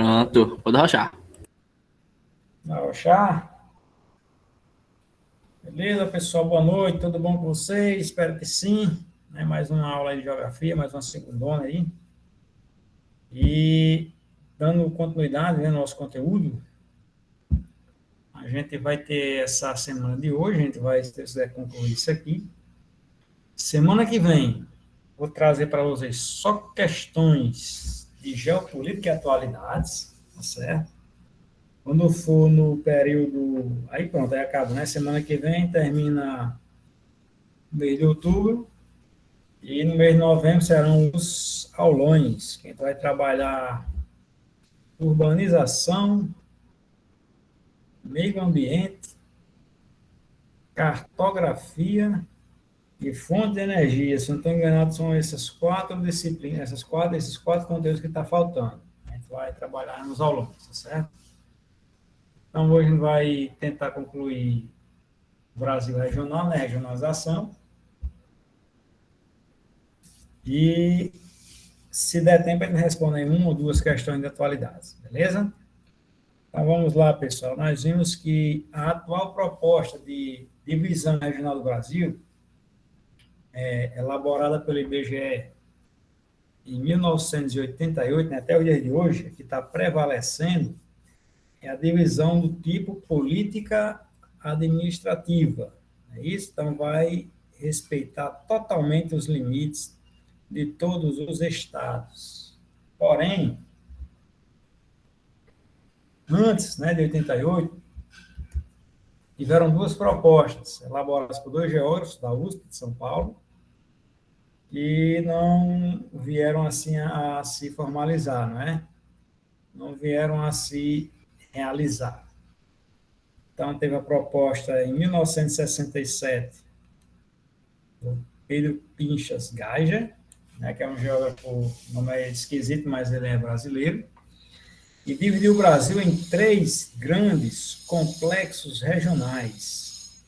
Pronto, pode rochar. Chá. Beleza, pessoal? Boa noite, tudo bom com vocês? Espero que sim. Mais uma aula aí de geografia, mais uma segundona aí. E dando continuidade ao nosso conteúdo, a gente vai ter essa semana de hoje, a gente vai, se quiser, concluir isso aqui. Semana que vem, vou trazer para vocês só questões de geopolítica e atualidades, tá certo? Quando for no período. Aí pronto, aí acaba, né? Semana que vem termina o mês de outubro. E no mês de novembro serão os aulões, que a gente vai trabalhar urbanização, meio ambiente, cartografia e fonte de energia. Se não estou enganado, são essas quatro disciplinas, esses quatro conteúdos que está faltando. A gente vai trabalhar nos aulões, tá certo? Então, hoje a gente vai tentar concluir o Brasil regional, né? Regionalização. E, se der tempo, a gente responde uma ou duas questões de atualidades, beleza? Então, vamos lá, pessoal. Nós vimos que a atual proposta de divisão regional do Brasil, elaborada pelo IBGE em 1988, né, até o dia de hoje, que está prevalecendo, é a divisão do tipo política administrativa. É isso? Então, vai respeitar totalmente os limites de todos os estados. Porém, antes, né, de 88, tiveram duas propostas, elaboradas por dois geógrafos da USP de São Paulo, que não vieram assim a se formalizar, não é? Não vieram a se realizar. Então, teve a proposta em 1967, do Pedro Pinchas Geiger, né, que é um geógrafo, o nome é esquisito, mas ele é brasileiro, e dividiu o Brasil em três grandes complexos regionais,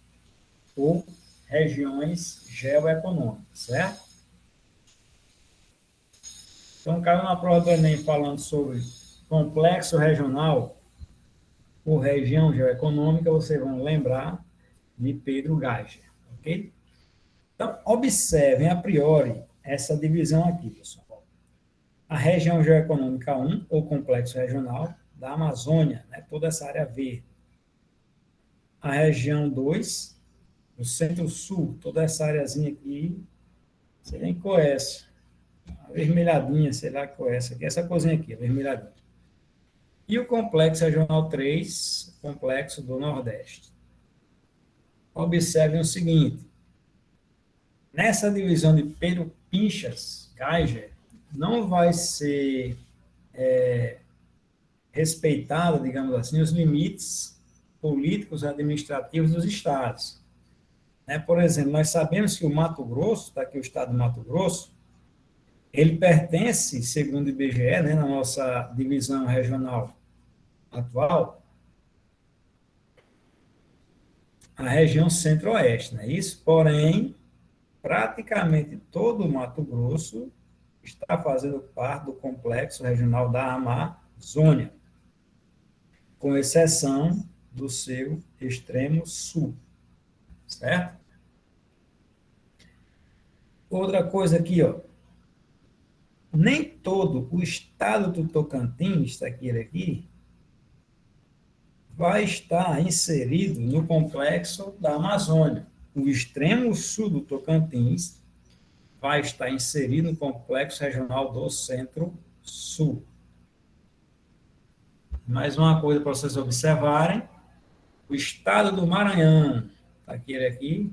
ou regiões geoeconômicas, certo? Então, caiu na prova do Enem falando sobre complexo regional ou região geoeconômica, vocês vão lembrar de Pedro Geiger, ok? Então, observem a priori essa divisão aqui, pessoal. A região geoeconômica 1, ou complexo regional, da Amazônia, né, toda essa área verde. A região 2, o centro-sul, toda essa areazinha aqui, você nem conhece. Avermelhadinha, sei lá qual é essa aqui, essa coisinha aqui, avermelhadinha. E o complexo regional 3, complexo do Nordeste. Observem o seguinte, nessa divisão de Pedro Pinchas, Geiger, não vai ser respeitado, digamos assim, os limites políticos e administrativos dos estados. Por exemplo, nós sabemos que o Mato Grosso, está aqui o estado do Mato Grosso, ele pertence, segundo o IBGE, né, na nossa divisão regional atual, à região centro-oeste, não é isso? Porém, praticamente todo o Mato Grosso está fazendo parte do complexo regional da Amazônia, com exceção do seu extremo sul, certo? Outra coisa aqui, ó, nem todo o estado do Tocantins, está aqui, vai estar inserido no complexo da Amazônia. O extremo sul do Tocantins vai estar inserido no complexo regional do Centro-Sul. Mais uma coisa para vocês observarem, o estado do Maranhão, está aqui,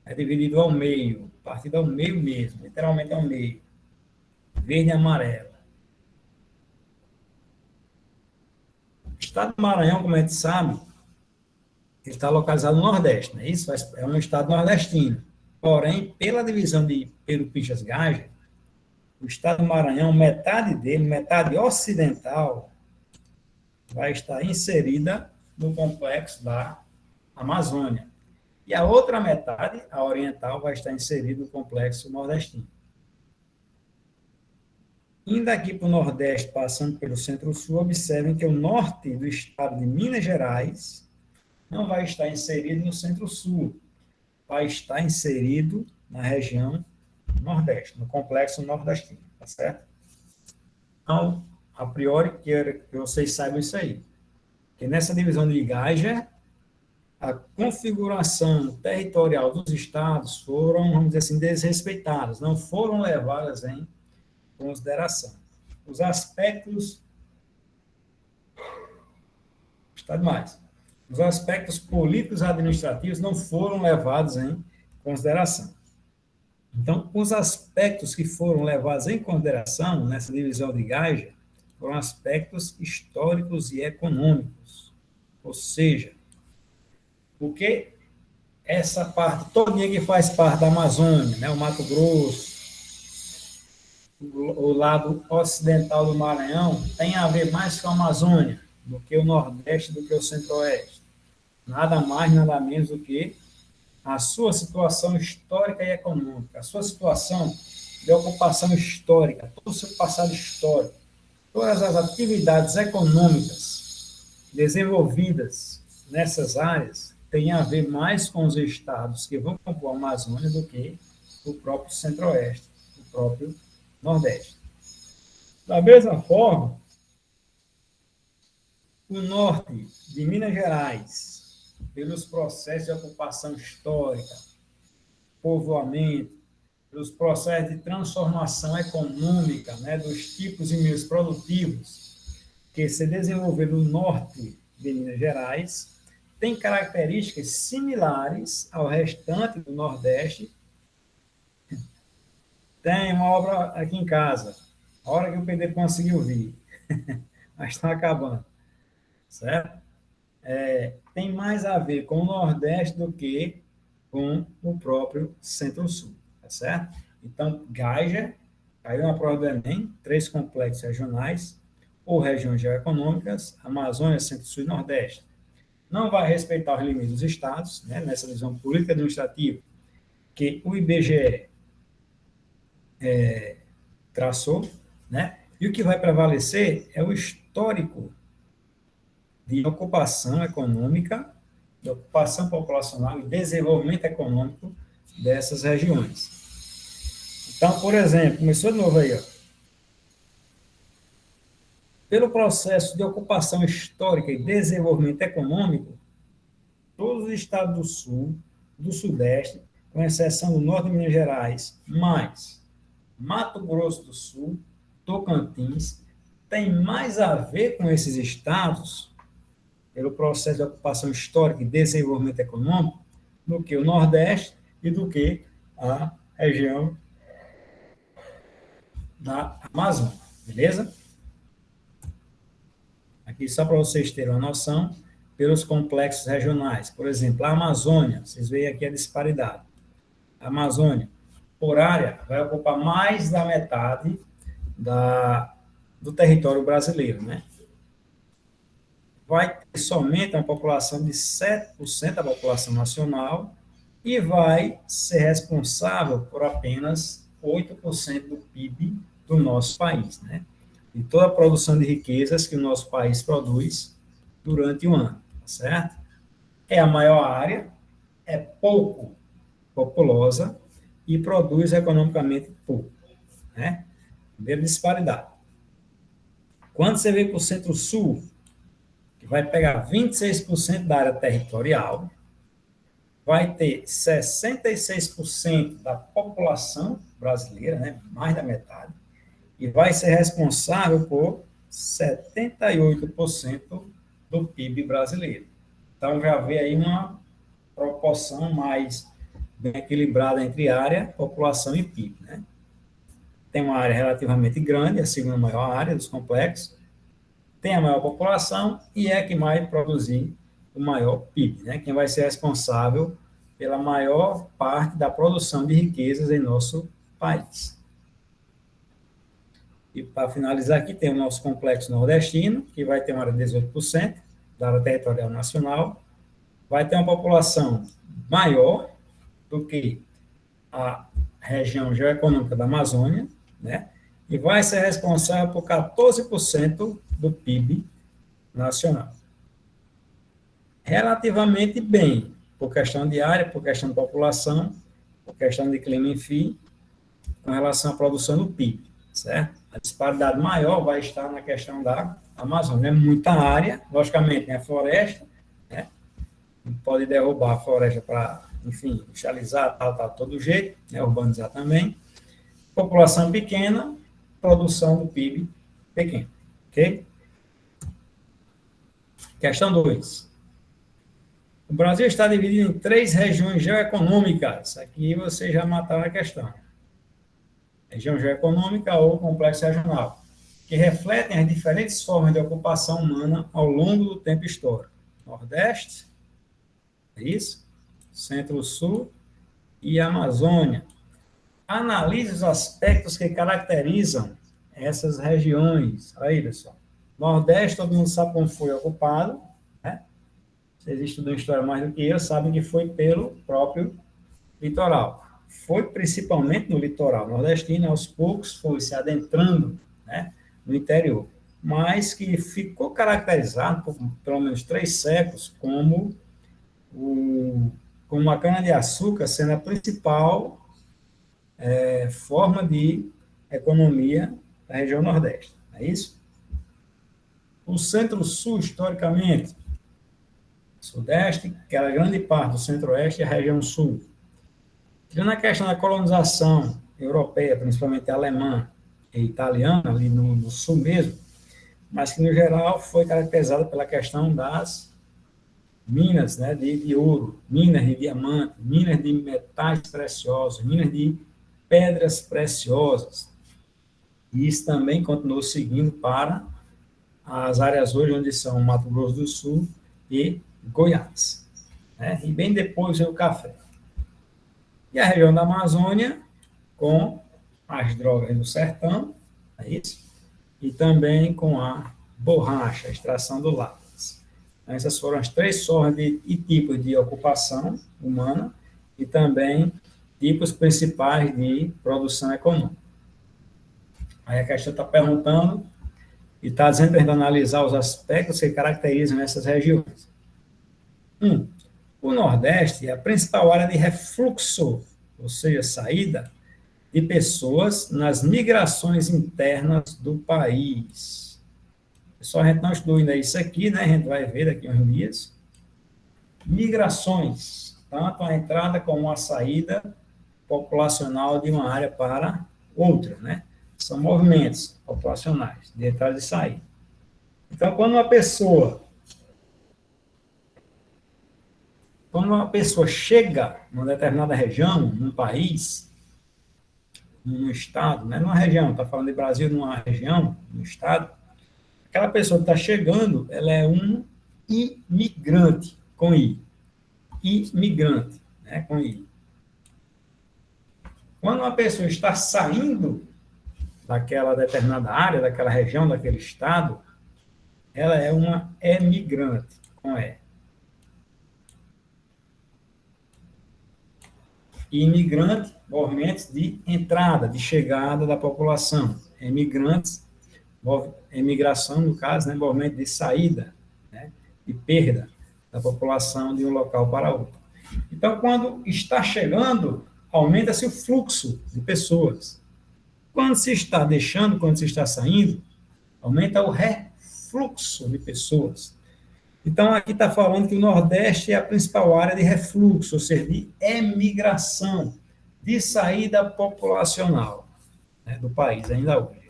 é dividido ao meio, partido ao meio mesmo, literalmente ao meio, verde e amarelo. O estado do Maranhão, como a gente sabe, ele está localizado no Nordeste, não é isso? É um estado nordestino. Porém, pela divisão de Pedro Pinchas Geiger, o estado do Maranhão, metade dele, metade ocidental, vai estar inserida no complexo da Amazônia. E a outra metade, a oriental, vai estar inserida no complexo nordestino. Indo aqui para o Nordeste, passando pelo Centro-Sul, observem que o norte do estado de Minas Gerais não vai estar inserido no Centro-Sul, vai estar inserido na região Nordeste, no complexo nordestino, tá certo? Então, a priori, quero que vocês saibam isso aí, que nessa divisão de Geiger, a configuração territorial dos estados foram, vamos dizer assim, desrespeitadas, não foram levadas em consideração. Os aspectos... Está demais. Os aspectos políticos e administrativos não foram levados em consideração. Então, os aspectos que foram levados em consideração nessa divisão de Geiger foram aspectos históricos e econômicos. Ou seja, porque essa parte todinha que faz parte da Amazônia, né, o Mato Grosso, o lado ocidental do Maranhão, tem a ver mais com a Amazônia do que o Nordeste, do que o Centro-Oeste. Nada mais, nada menos do que a sua situação histórica e econômica, a sua situação de ocupação histórica, todo o seu passado histórico, todas as atividades econômicas desenvolvidas nessas áreas têm a ver mais com os estados que vão compor a Amazônia do que o próprio Centro-Oeste, o próprio Nordeste. Da mesma forma, o norte de Minas Gerais, pelos processos de ocupação histórica, povoamento, pelos processos de transformação econômica, né, dos tipos e meios produtivos que se desenvolveram no norte de Minas Gerais, tem características similares ao restante do Nordeste. Tem uma obra aqui em casa, a hora que o pedreiro conseguiu vir, mas está acabando, certo? Tem mais a ver com o Nordeste do que com o próprio Centro-Sul, tá certo? Então, Geiger caiu na prova do Enem, 3 complexos regionais ou regiões geoeconômicas, Amazônia, Centro-Sul e Nordeste. Não vai respeitar os limites dos estados, né, nessa visão política administrativa que o IBGE traçou, né? E o que vai prevalecer é o histórico de ocupação econômica, de ocupação populacional e desenvolvimento econômico dessas regiões. Então, por exemplo, começou de novo aí, ó. Pelo processo de ocupação histórica e desenvolvimento econômico, todos os estados do Sul, do Sudeste, com exceção do Norte de Minas Gerais, mais Mato Grosso do Sul, Tocantins, tem mais a ver com esses estados, pelo processo de ocupação histórica e desenvolvimento econômico, do que o Nordeste e do que a região da Amazônia, beleza? Aqui só para vocês terem uma noção, pelos complexos regionais. Por exemplo, a Amazônia, vocês veem aqui a disparidade. A Amazônia, por área, vai ocupar mais da metade do território brasileiro, né? Vai ter somente uma população de 7% da população nacional e vai ser responsável por apenas 8% do PIB do nosso país, né? E toda a produção de riquezas que o nosso país produz durante o ano, tá certo? É a maior área, é pouco populosa e produz economicamente pouco, né? Primeira disparidade. Quando você vem para o Centro-Sul, que vai pegar 26% da área territorial, vai ter 66% da população brasileira, né? Mais da metade, e vai ser responsável por 78% do PIB brasileiro. Então, já vê aí uma proporção mais bem equilibrada entre área, população e PIB, né? Tem uma área relativamente grande, a segunda maior área dos complexos, tem a maior população e é que vai produzir o maior PIB, né? Quem vai ser responsável pela maior parte da produção de riquezas em nosso país. E para finalizar aqui, tem o nosso complexo nordestino, que vai ter uma área de 18% da área territorial nacional, vai ter uma população maior do que a região geoeconômica da Amazônia, né? e vai ser responsável por 14% do PIB nacional. Relativamente bem, por questão de área, por questão de população, por questão de clima, enfim, com relação à produção do PIB, certo? A disparidade maior vai estar na questão da Amazônia. É muita área, logicamente, é floresta, né? Pode derrubar a floresta para, enfim, industrializar, todo jeito, né? Urbanizar também. População pequena, produção do PIB pequena, ok? Questão 2. O Brasil está dividido em 3 regiões geoeconômicas. Aqui você já mataram a questão. Região geoeconômica ou complexo regional, que refletem as diferentes formas de ocupação humana ao longo do tempo histórico. Nordeste, é isso? Centro-Sul e Amazônia. Analise os aspectos que caracterizam essas regiões. Aí, pessoal. Nordeste, todo mundo sabe como foi ocupado, né? Vocês estudam história mais do que eu, sabem que foi pelo próprio litoral. Foi principalmente no litoral nordestino, aos poucos foi se adentrando, né, no interior, mas que ficou caracterizado por pelo menos 3 séculos como a cana-de-açúcar sendo a principal forma de economia da região nordeste. É isso? O centro-sul, historicamente, sudeste, que era grande parte do centro-oeste e a região sul. Tirando a questão da colonização europeia, principalmente alemã e italiana, ali no sul mesmo, mas que, no geral, foi caracterizada pela questão das minas, né, de ouro, minas de diamante, minas de metais preciosos, minas de pedras preciosas. E isso também continuou seguindo para as áreas hoje, onde são Mato Grosso do Sul e Goiás. Né? E bem depois o café. E a região da Amazônia, com as drogas do sertão, é isso? E também com a borracha, a extração do látex. Então, essas foram as 3 formas e tipos de ocupação humana e também tipos principais de produção econômica. Aí a questão está perguntando e está dizendo para a gente analisar os aspectos que caracterizam essas regiões. 1. O Nordeste é a principal área de refluxo, ou seja, saída de pessoas nas migrações internas do país. Pessoal, a gente não estudou ainda isso aqui, né? A gente vai ver daqui a uns dias. Migrações, tanto a entrada como a saída populacional de uma área para outra, né? São movimentos populacionais, de entrada e saída. Então, quando uma pessoa chega numa determinada região, num país, num estado, né? Numa região, está falando de Brasil, numa região, num estado, aquela pessoa que está chegando, ela é um imigrante, com I. Imigrante, né? Com I. Quando uma pessoa está saindo daquela determinada área, daquela região, daquele estado, ela é uma emigrante, com E. E imigrante, movimentos de entrada, de chegada da população. Emigrantes, emigração, no caso, né, movimento de saída, né, de perda da população de um local para outro. Então, quando está chegando, aumenta-se o fluxo de pessoas. Quando se está deixando, quando se está saindo, aumenta o refluxo de pessoas. Então, aqui está falando que o Nordeste é a principal área de refluxo, ou seja, de emigração, de saída populacional, né, do país, ainda hoje.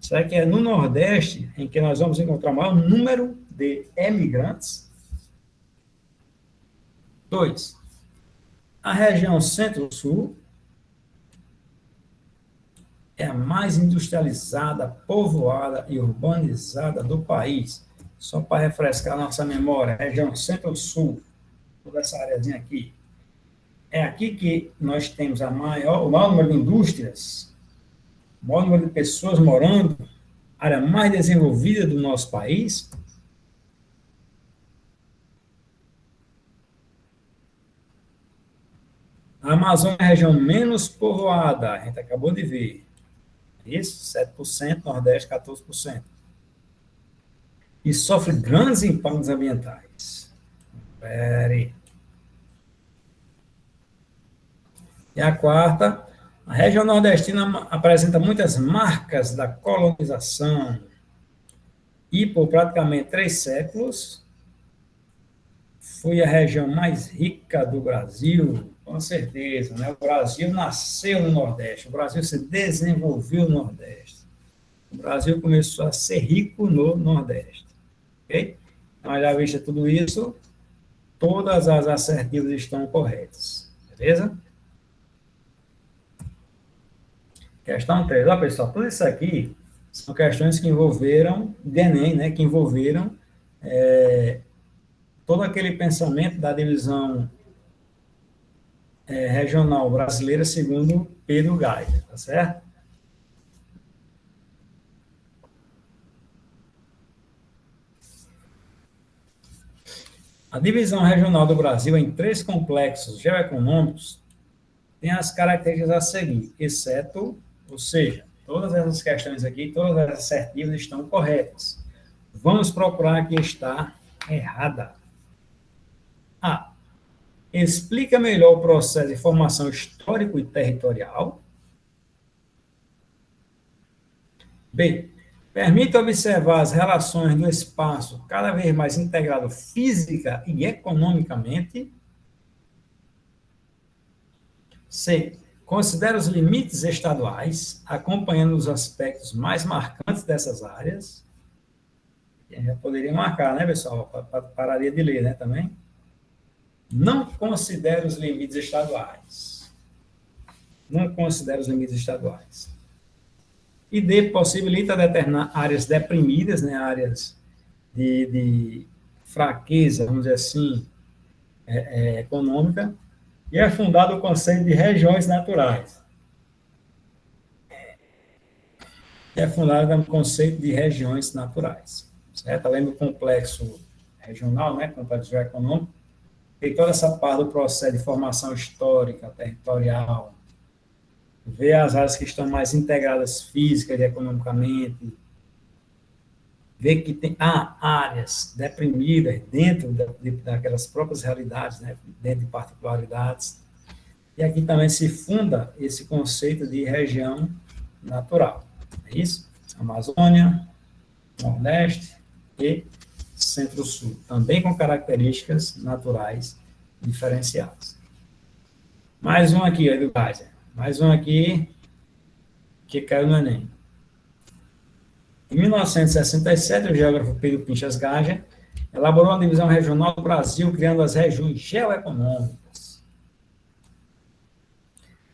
Será que é no Nordeste em que nós vamos encontrar o maior número de emigrantes? 2. A região Centro-Sul é a mais industrializada, povoada e urbanizada do país. Só para refrescar nossa memória, região Centro-Sul, toda essa áreazinha aqui. É aqui que nós temos o maior número de indústrias, o maior número de pessoas morando, a área mais desenvolvida do nosso país. A Amazônia é a região menos povoada, a gente acabou de ver. Isso, 7%, Nordeste, 14%. E sofre grandes impactos ambientais. Pere. E a quarta, a região nordestina apresenta muitas marcas da colonização e, por praticamente 3 séculos, foi a região mais rica do Brasil, com certeza. Né? O Brasil nasceu no Nordeste, o Brasil se desenvolveu no Nordeste. O Brasil começou a ser rico no Nordeste. Ok? Então, já visto tudo isso, todas as assertivas estão corretas. Beleza? Questão 3. Ó, pessoal, tudo isso aqui são questões que envolveram, de Enem, né, que envolveram todo aquele pensamento da divisão regional brasileira segundo Pedro Geiger, tá certo? A divisão regional do Brasil em 3 complexos geoeconômicos tem as características a seguir, exceto, ou seja, todas essas questões aqui, todas as assertivas estão corretas. Vamos procurar a que está errada. A. Explica melhor o processo de formação histórico e territorial. B. Permite observar as relações do espaço cada vez mais integrado física e economicamente. C. Considera os limites estaduais, acompanhando os aspectos mais marcantes dessas áreas. Já poderia marcar, né, pessoal? Pararia de ler, né, também. Não considera os limites estaduais. Não considera os limites estaduais. E D, possibilita determinar áreas deprimidas, né, áreas de fraqueza, vamos dizer assim, econômica, e é fundado o conceito de regiões naturais. É fundado o conceito de regiões naturais, certo? Além do complexo regional, né, complexo geoeconômico, tem toda essa parte do processo de formação histórica, territorial, ver as áreas que estão mais integradas física e economicamente, ver que tem áreas deprimidas dentro daquelas próprias realidades, né, dentro de particularidades. E aqui também se funda esse conceito de região natural. É isso? Amazônia, Nordeste e Centro-Sul, também com características naturais diferenciadas. Mais um aqui, Edu Kaiser. Mais um aqui que caiu no Enem. Em 1967, o geógrafo Pedro Pinchas Gage elaborou uma divisão regional do Brasil, criando as regiões geoeconômicas.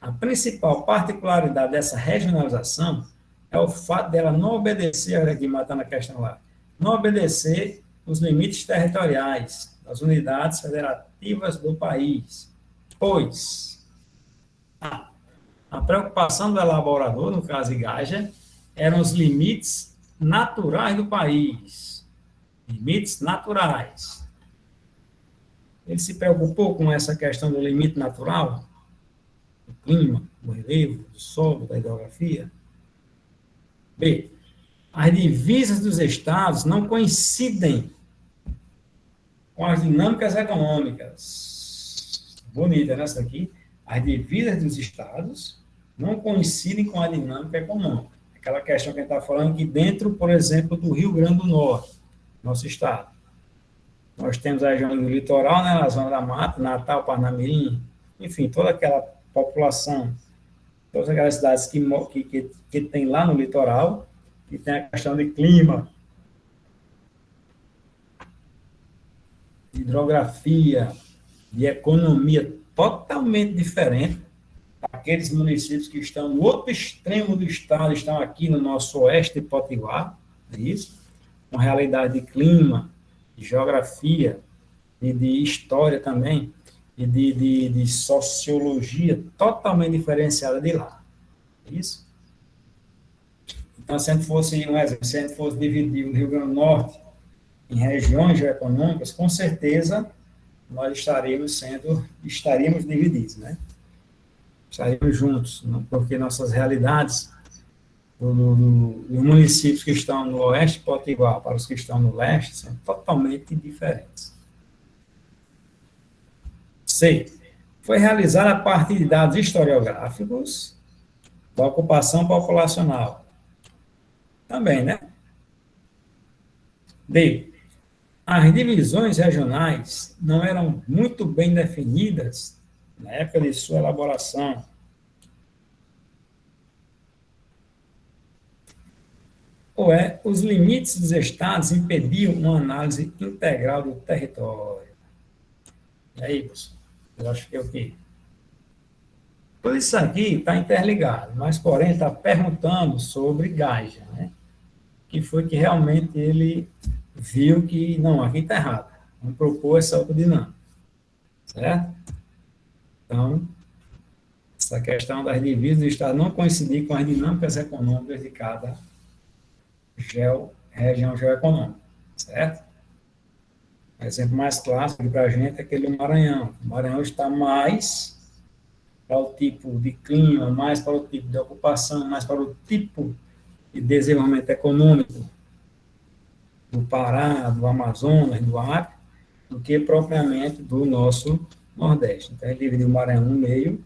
A principal particularidade dessa regionalização é o fato dela não obedecer, olha aqui, matando a questão lá, não obedecer os limites territoriais das unidades federativas do país, pois a preocupação do elaborador, no caso de Gage, eram os limites naturais do país. Limites naturais. Ele se preocupou com essa questão do limite natural, do clima, do relevo, do solo, da hidrografia. B. As divisas dos estados não coincidem com as dinâmicas econômicas. Bonita, né, essa aqui? As divisas dos estados não coincidem com a dinâmica econômica. Aquela questão que a gente está falando que dentro, por exemplo, do Rio Grande do Norte, nosso estado, nós temos a região do litoral, né, na zona da mata, Natal, Parnamirim, enfim, toda aquela população, todas aquelas cidades que tem lá no litoral, que tem a questão de clima, de hidrografia, de economia totalmente diferente daqueles municípios que estão no outro extremo do estado, estão aqui no nosso oeste de Potiguar, é isso? Com realidade de clima, de geografia, e de história também, e de sociologia totalmente diferenciada de lá. É isso? Então, se a gente fosse, um exemplo, se a gente fosse dividir o Rio Grande do Norte em regiões geoeconômicas, com certeza nós estaríamos divididos, né? Estaríamos juntos, porque nossas realidades dos municípios que estão no oeste potiguar para os que estão no leste são totalmente diferentes. C. Foi realizada a partir de dados historiográficos da ocupação populacional. Também, né? D. As divisões regionais não eram muito bem definidas na época de sua elaboração. Ou os limites dos estados impediam uma análise integral do território. E aí, pessoal? Eu acho que é o quê? Tudo isso aqui está interligado, mas, porém, está perguntando sobre Geisel, né? Que foi que realmente ele viu que, não, aqui está errado. Vamos propor essa outra dinâmica. Certo? Então, essa questão das divisas do Estado não coincidir com as dinâmicas econômicas de cada região geoeconômica. Certo? O exemplo mais clássico para a gente é aquele do Maranhão. O Maranhão está mais para o tipo de clima, mais para o tipo de ocupação, mais para o tipo de desenvolvimento econômico do Pará, do Amazonas, do Acre, do que propriamente do nosso Nordeste. Então, ele dividiu o Maranhão no meio,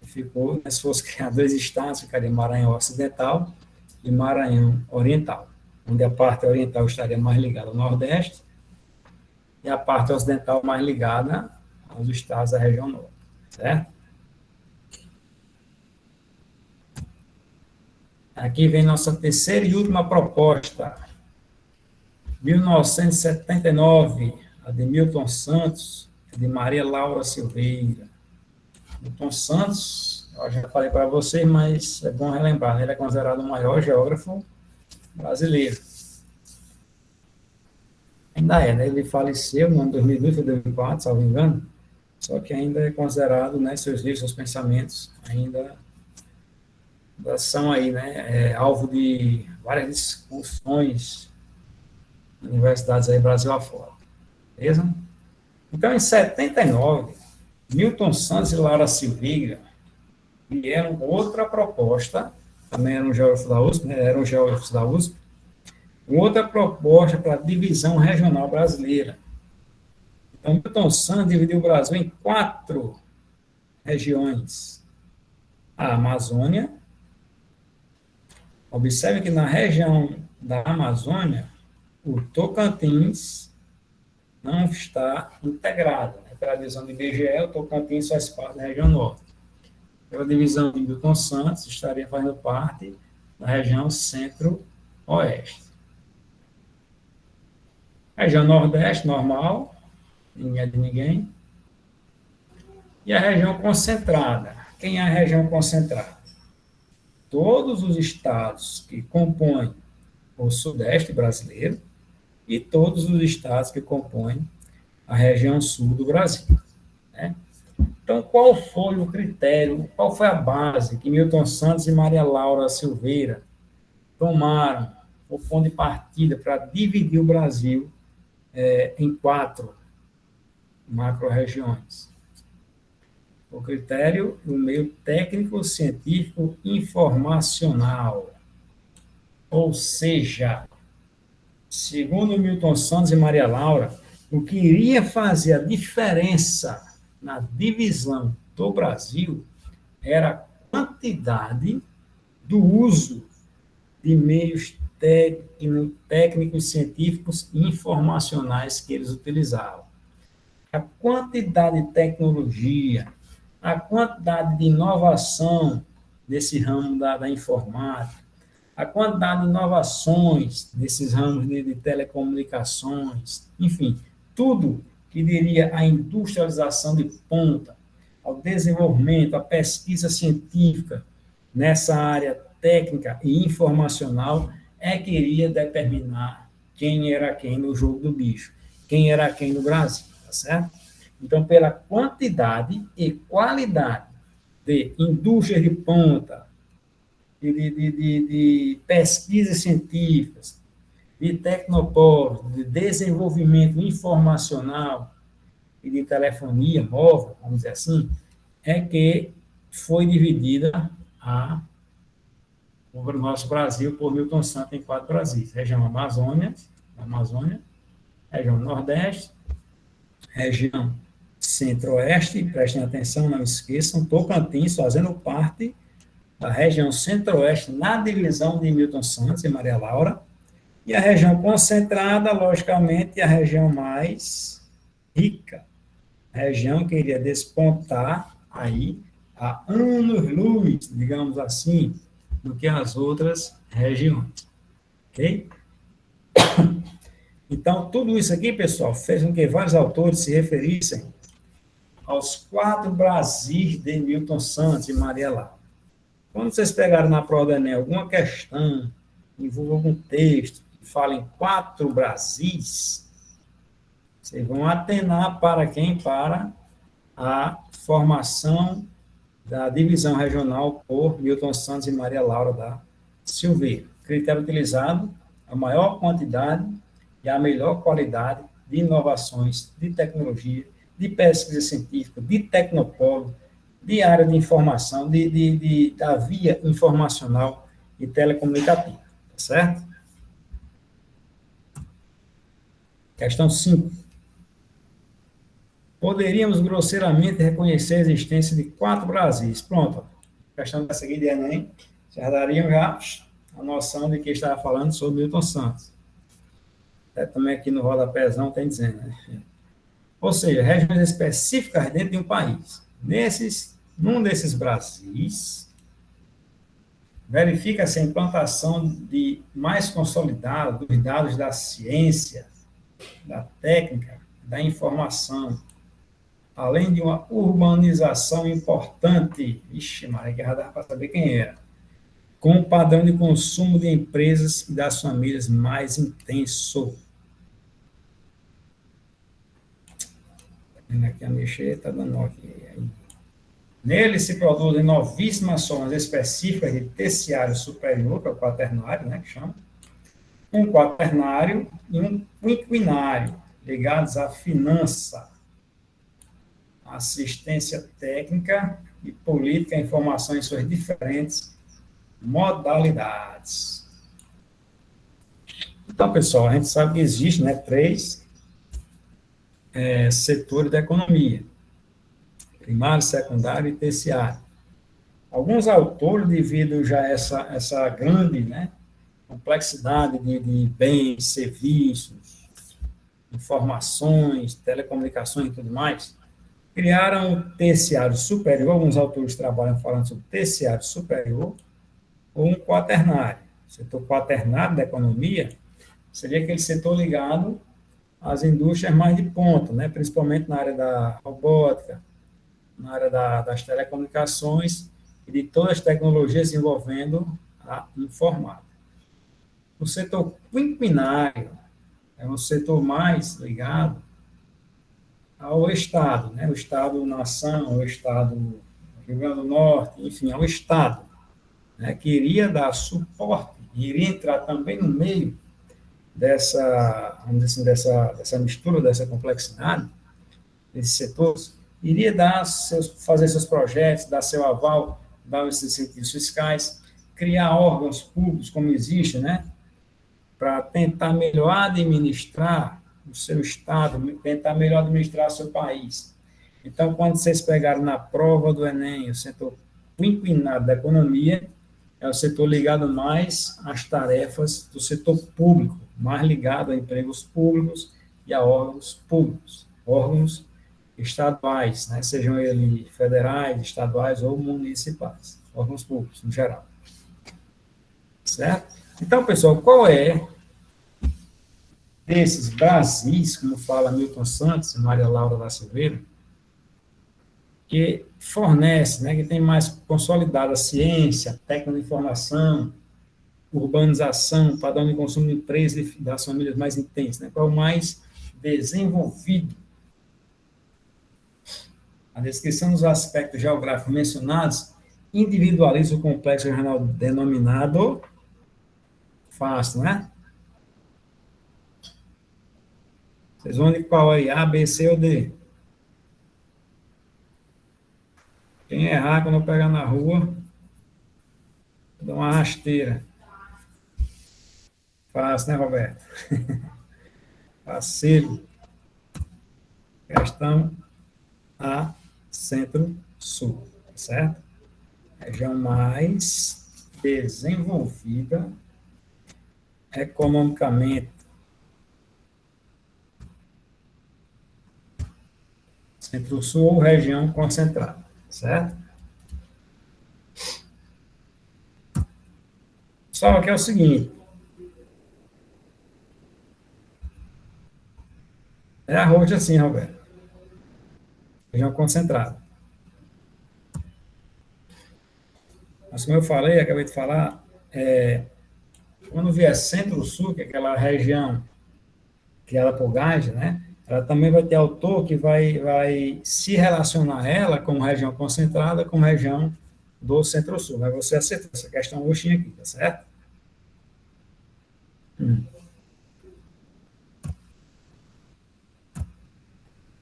e ficou, se fosse criar dois estados, ficaria Maranhão Ocidental e Maranhão Oriental, onde a parte oriental estaria mais ligada ao Nordeste e a parte ocidental mais ligada aos estados da região norte, certo? Aqui vem nossa terceira e última proposta. 1979, a de Milton Santos e de Maria Laura Silveira. Milton Santos, eu já falei para vocês, mas é bom relembrar, né? Ele é considerado o maior geógrafo brasileiro. Ainda é, né? Ele faleceu no ano 2002 ou 2004, salvo engano, só que ainda é considerado, né, seus livros, seus pensamentos, ainda são aí, né, alvo de várias discussões em universidades aí Brasil afora. Beleza? Então, em 79, Milton Santos e Laura Silveira vieram com outra proposta, também eram geógrafos da USP, né, eram geógrafos da USP, outra proposta para a divisão regional brasileira. Então, Milton Santos dividiu o Brasil em 4 regiões. A Amazônia. Observe que na região da Amazônia, o Tocantins não está integrado. Né? Pela divisão do IBGE, o Tocantins faz parte da região norte. Pela divisão de Milton Santos, estaria fazendo parte da região centro-oeste. Região nordeste, normal, ninguém é de ninguém. E a região concentrada. Quem é a região concentrada? Todos os estados que compõem o sudeste brasileiro e todos os estados que compõem a região sul do Brasil. Né? Então, qual foi o critério, qual foi a base que Milton Santos e Maria Laura Silveira tomaram, o ponto de partida para dividir o Brasil em 4 macro-regiões? O critério do meio técnico, científico, informacional. Ou seja, segundo Milton Santos e Maria Laura, o que iria fazer a diferença na divisão do Brasil era a quantidade do uso de meios técnicos, científicos e informacionais que eles utilizavam. A quantidade de tecnologia, a quantidade de inovação nesse ramo da informática, a quantidade de inovações nesses ramos de telecomunicações, enfim, tudo que diria a industrialização de ponta, ao desenvolvimento, à pesquisa científica nessa área técnica e informacional, que iria determinar quem era quem no jogo do bicho, quem era quem no Brasil, tá certo? Então, pela quantidade e qualidade de indústrias de ponta, de pesquisas científicas, de tecnopolos, de desenvolvimento informacional e de telefonia móvel, vamos dizer assim, é que foi dividida a o nosso Brasil por Milton Santos em 4 Brasis. Região Amazônia, região Nordeste, região Centro-Oeste, prestem atenção, não esqueçam, Tocantins fazendo parte da região Centro-Oeste na divisão de Milton Santos e Maria Laura, e a região concentrada, logicamente, a região mais rica, a região que iria despontar aí a anos-luz, digamos assim, do que as outras regiões, ok? Então, tudo isso aqui, pessoal, fez com que vários autores se referissem aos 4 Brasis de Milton Santos e Maria Laura. Quando vocês pegaram na prova do Enem alguma questão, envolva algum texto, que fala em 4 Brasis, vocês vão atenar para quem? Para a formação da divisão regional por Milton Santos e Maria Laura da Silveira. Critério utilizado, a maior quantidade e a melhor qualidade de inovações, de tecnologia, de pesquisa científica, de tecnopolo, de área de informação, da via informacional e telecomunicativa, tá certo? Questão 5. Poderíamos grosseiramente reconhecer a existência de 4 Brasis. Pronto, a questão dessa aqui de Enem, já dariam já a noção de que estava falando sobre Milton Santos. Até também aqui no rodapézão tem dizendo, né? Ou seja, regiões específicas dentro de um país. Num desses Brasis, verifica-se a implantação de mais consolidado dos dados da ciência, da técnica, da informação, além de uma urbanização importante, ixi, Maria, que já dava para saber quem era, com um padrão de consumo de empresas e das famílias mais intenso. Aqui a mexer, está dando nó aqui. Nele se produzem novíssimas formas específicas de terciário superior, que é o quaternário, né, que chama, um quaternário e um quinquinário, ligados à finança, assistência técnica e política, informação em suas diferentes modalidades. Então, pessoal, a gente sabe que existe, né, 3 setores da economia: primário, secundário e terciário. Alguns autores, devido já a essa grande, né, complexidade de bens, serviços, informações, telecomunicações e tudo mais, criaram o terciário superior. Alguns autores trabalham falando sobre terciário superior ou um quaternário. O setor quaternário da economia seria aquele setor ligado às indústrias mais de ponta, né, principalmente na área da robótica, na área das telecomunicações e de todas as tecnologias envolvendo a informática. O setor quinquinário é um setor mais ligado ao Estado, né? O Estado-nação, o Estado Rio Grande do Norte, enfim, ao Estado, né? Que iria dar suporte, iria entrar também no meio dessa, vamos dizer assim, dessa mistura, dessa complexidade, desses setores, iria fazer seus projetos, dar seu aval, dar os incentivos fiscais, criar órgãos públicos, como existe, né? Para tentar melhor administrar o seu Estado, tentar melhor administrar o seu país. Então, quando vocês pegaram na prova do Enem, o setor quinquenado da economia é o setor ligado mais às tarefas do setor público, mais ligado a empregos públicos e a órgãos públicos, órgãos estaduais, né, sejam eles federais, estaduais ou municipais, órgãos públicos, no geral. Certo? Então, pessoal, qual é desses Brasis, como fala Milton Santos e Maria Laura da Silveira, que fornece, né, que tem mais consolidada a ciência, técnica de informação, urbanização, padrão de consumo de empresas e das famílias mais intensas, né, qual é o mais desenvolvido? A descrição dos aspectos geográficos mencionados individualiza o complexo regional denominado fácil, né? Vocês vão de qual aí? A, B, C ou D? Quem errar quando eu pegar na rua, Dou uma rasteira. Fácil, né, Roberto? Facílimo. Questão A, Centro-Sul, certo? Região mais desenvolvida economicamente. Centro-Sul ou região concentrada, certo? Só que é o seguinte, é arroz assim, Roberto. Região concentrada. Mas como eu falei, acabei de falar, quando vier Centro-Sul, que é aquela região criada por Gás, né? Ela também vai ter autor que vai se relacionar ela como região concentrada com região do Centro-Sul. Mas você acertou essa questão roxinha aqui, tá certo?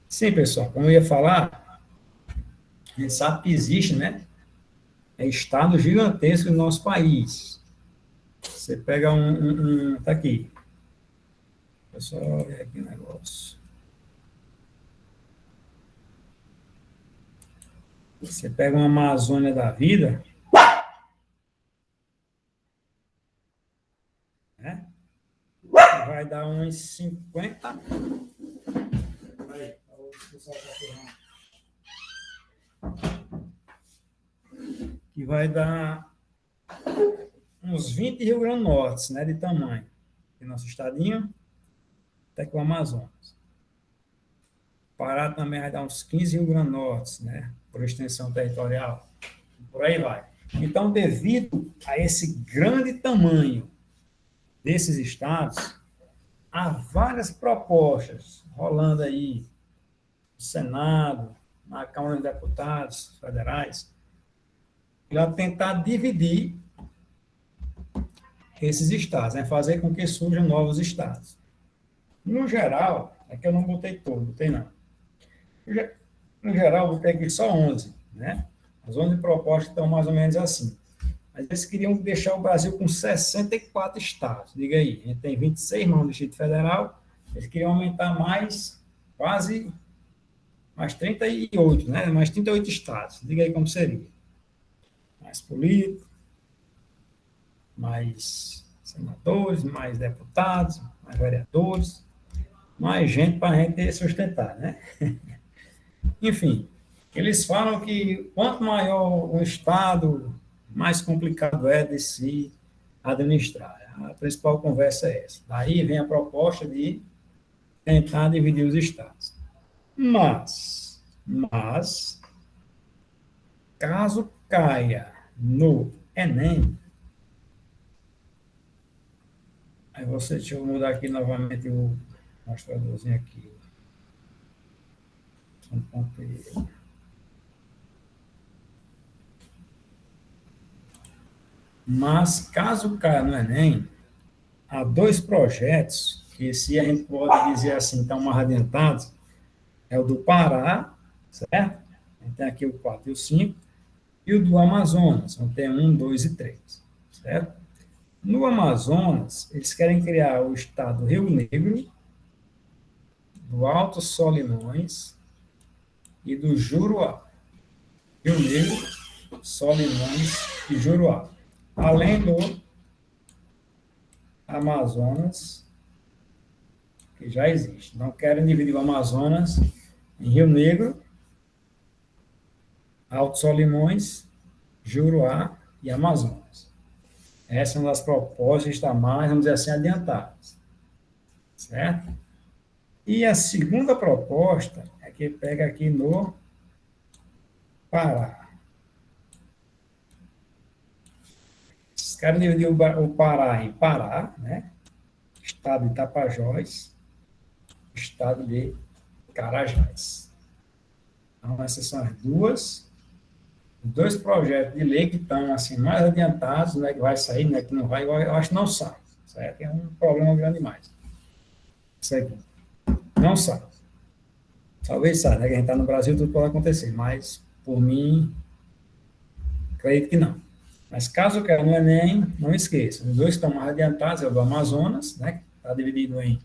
Sim, pessoal, como eu ia falar, a gente sabe que existe, né? Estado gigantesco no nosso país. Você pega tá aqui. Pessoal, olha aqui o negócio. Você pega uma Amazônia da vida, né? Vai dar uns 50. Aí, o pessoal tá ferrando. Que vai dar uns 20 Rio Grande do Norte, né, de tamanho. Tem nosso estadinho, até com o Amazonas. Pará também vai dar uns 15 Rio Grande do Norte, né, por extensão territorial. Por aí vai. Então, devido a esse grande tamanho desses estados, há várias propostas rolando aí no Senado, na Câmara dos Deputados federais, para tentar dividir esses estados, né? Fazer com que surjam novos estados. No geral, é que eu não botei todo, botei não. No geral, eu botei aqui só 11, né? As 11 propostas estão mais ou menos assim. Mas eles queriam deixar o Brasil com 64 estados. Diga aí, a gente tem 26 no Distrito Federal, eles queriam aumentar mais, quase, mais 38, né? Mais 38 estados. Diga aí como seria. Mais político, mais senadores, mais deputados, mais vereadores, mais gente para a gente sustentar, né? Enfim, eles falam que quanto maior o estado, mais complicado é de se administrar. A principal conversa é essa. Daí vem a proposta de tentar dividir os estados. Mas caso caia no Enem, aí deixa eu mudar aqui novamente o mostradorzinho aqui. Mas, caso caia no Enem, há dois projetos que, se a gente pode dizer assim, estão mais adiantados, é o do Pará, certo? A gente tem aqui o 4 e o 5, e o do Amazonas, onde tem 1, 2 e 3, certo? No Amazonas, eles querem criar o estado Rio Negro, do Alto Solimões e do Juruá. Rio Negro, Solimões e Juruá. Além do Amazonas, que já existe. Não querem dividir o Amazonas em Rio Negro, Alto Solimões, Juruá e Amazonas. Essa é uma das propostas que está mais, vamos dizer assim, adiantadas. Certo? E a segunda proposta é que pega aqui no Pará. Os caras dividiram o Pará em Pará, né? Estado de Tapajós, estado de Carajás. Então, essas são as os dois projetos de lei que estão assim, mais adiantados, né, que vai sair, né, que não vai, eu acho que não sai. Certo? É um problema grande demais. Isso aqui. Não sai. Talvez saia, né, que a gente está no Brasil, tudo pode acontecer, mas, por mim, acredito que não. Mas caso queira no Enem, não esqueça, os dois que estão mais adiantados é o do Amazonas, né, que está dividido em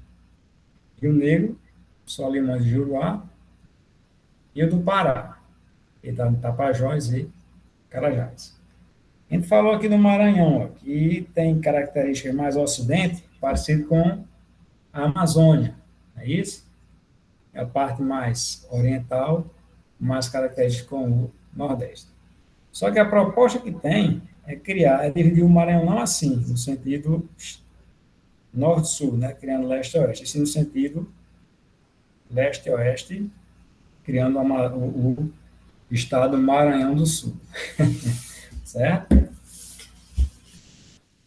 Rio Negro, Solimões e Juruá, e o do Pará, que está em Tapajós e Carajás. A gente falou aqui do Maranhão, ó, que tem características mais ao ocidente, parecido com a Amazônia, não é isso? É a parte mais oriental, mais característica com o Nordeste. Só que a proposta que tem é dividir o Maranhão não assim, no sentido norte-sul, né, criando leste-oeste, e sim no sentido leste-oeste, criando o estado Maranhão do Sul. Certo?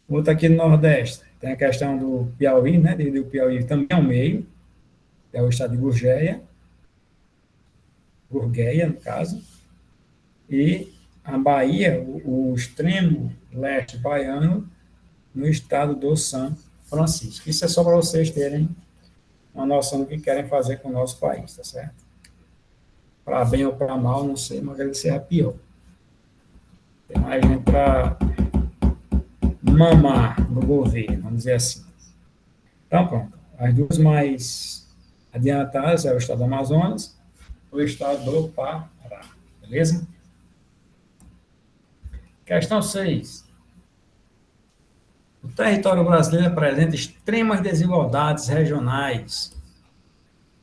Outra aqui no Nordeste, tem a questão do Piauí, né, dividir o Piauí também ao meio, é o estado de Gurgueia, no caso, e a Bahia, o extremo leste baiano, no estado do São Francisco. Isso é só para vocês terem uma noção do que querem fazer com o nosso país, tá certo? Para bem ou para mal, não sei, mas ele seja pior. Tem mais gente para mamar no governo, vamos dizer assim. Então, pronto. As duas mais adiantadas é o estado do Amazonas e o estado do Pará. Beleza? Questão 6. O território brasileiro apresenta extremas desigualdades regionais,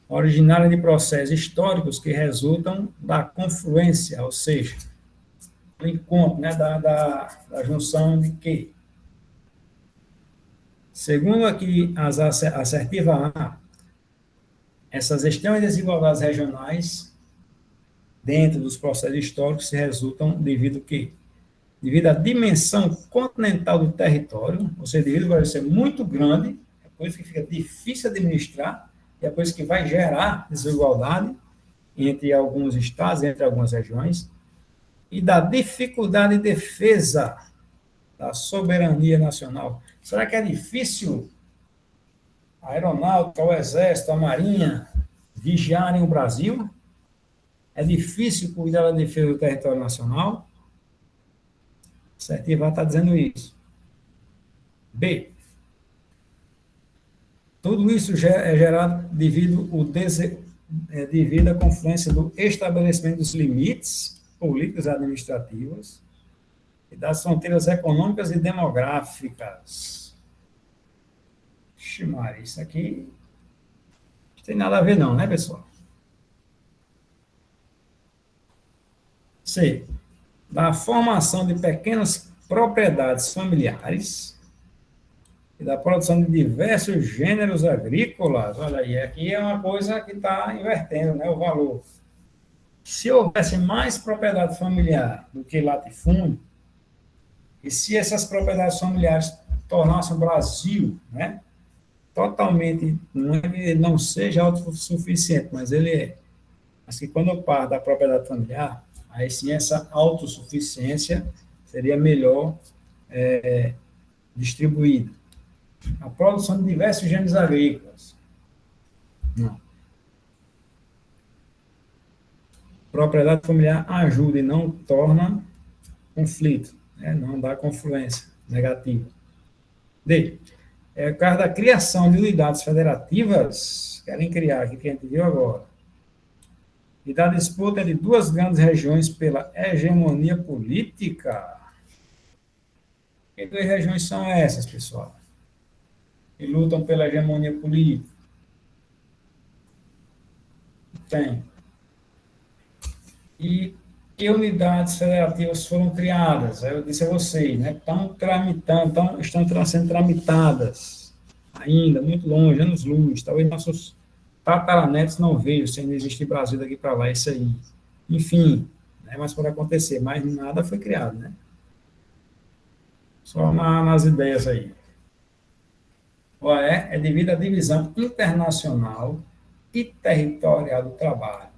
originárias de processos históricos que resultam da confluência, ou seja, do encontro, né, da junção de quê? Segundo aqui a assertiva A, essas extremas desigualdades regionais dentro dos processos históricos se resultam devido a quê? Devido à dimensão continental do território, ou seja, devido a ser muito grande, é coisa que fica difícil administrar, e é coisa que vai gerar desigualdade entre alguns estados, entre algumas regiões, e da dificuldade de defesa da soberania nacional. Será que é difícil a aeronáutica, o exército, a marinha vigiarem o Brasil? É difícil cuidar da defesa do território nacional? A assertiva está dizendo isso. B. Tudo isso é gerado devido à confluência do estabelecimento dos limites políticos e administrativos e das fronteiras econômicas e demográficas. Maria, isso aqui não tem nada a ver não, né, pessoal? C. Da formação de pequenas propriedades familiares e da produção de diversos gêneros agrícolas. Olha aí, aqui é uma coisa que está invertendo, né, o valor. Se houvesse mais propriedade familiar do que latifúndio, e se essas propriedades familiares tornassem o Brasil, né, totalmente, não é que ele não seja autossuficiente, mas ele é. Mas que quando eu paro da propriedade familiar, aí sim essa autossuficiência seria melhor distribuída. A produção de diversos gêneros agrícolas. Não. Propriedade familiar ajuda e não torna conflito, né? Não dá confluência negativa. D. É o caso da criação de unidades federativas, querem criar, aqui que a gente viu agora, e da disputa entre duas grandes regiões pela hegemonia política. Que duas regiões são essas, pessoal? Que lutam pela hegemonia política? Tem. E que unidades federativas foram criadas? Eu disse a vocês, né? Estão sendo tramitadas ainda, muito longe, anos-luz. Talvez nossos tataranetos não vejam, se ainda existe Brasil daqui para lá, isso aí. Enfim, né? Mas pode acontecer, mas nada foi criado, né? Só nas ideias aí. O é devido à divisão internacional e territorial do trabalho,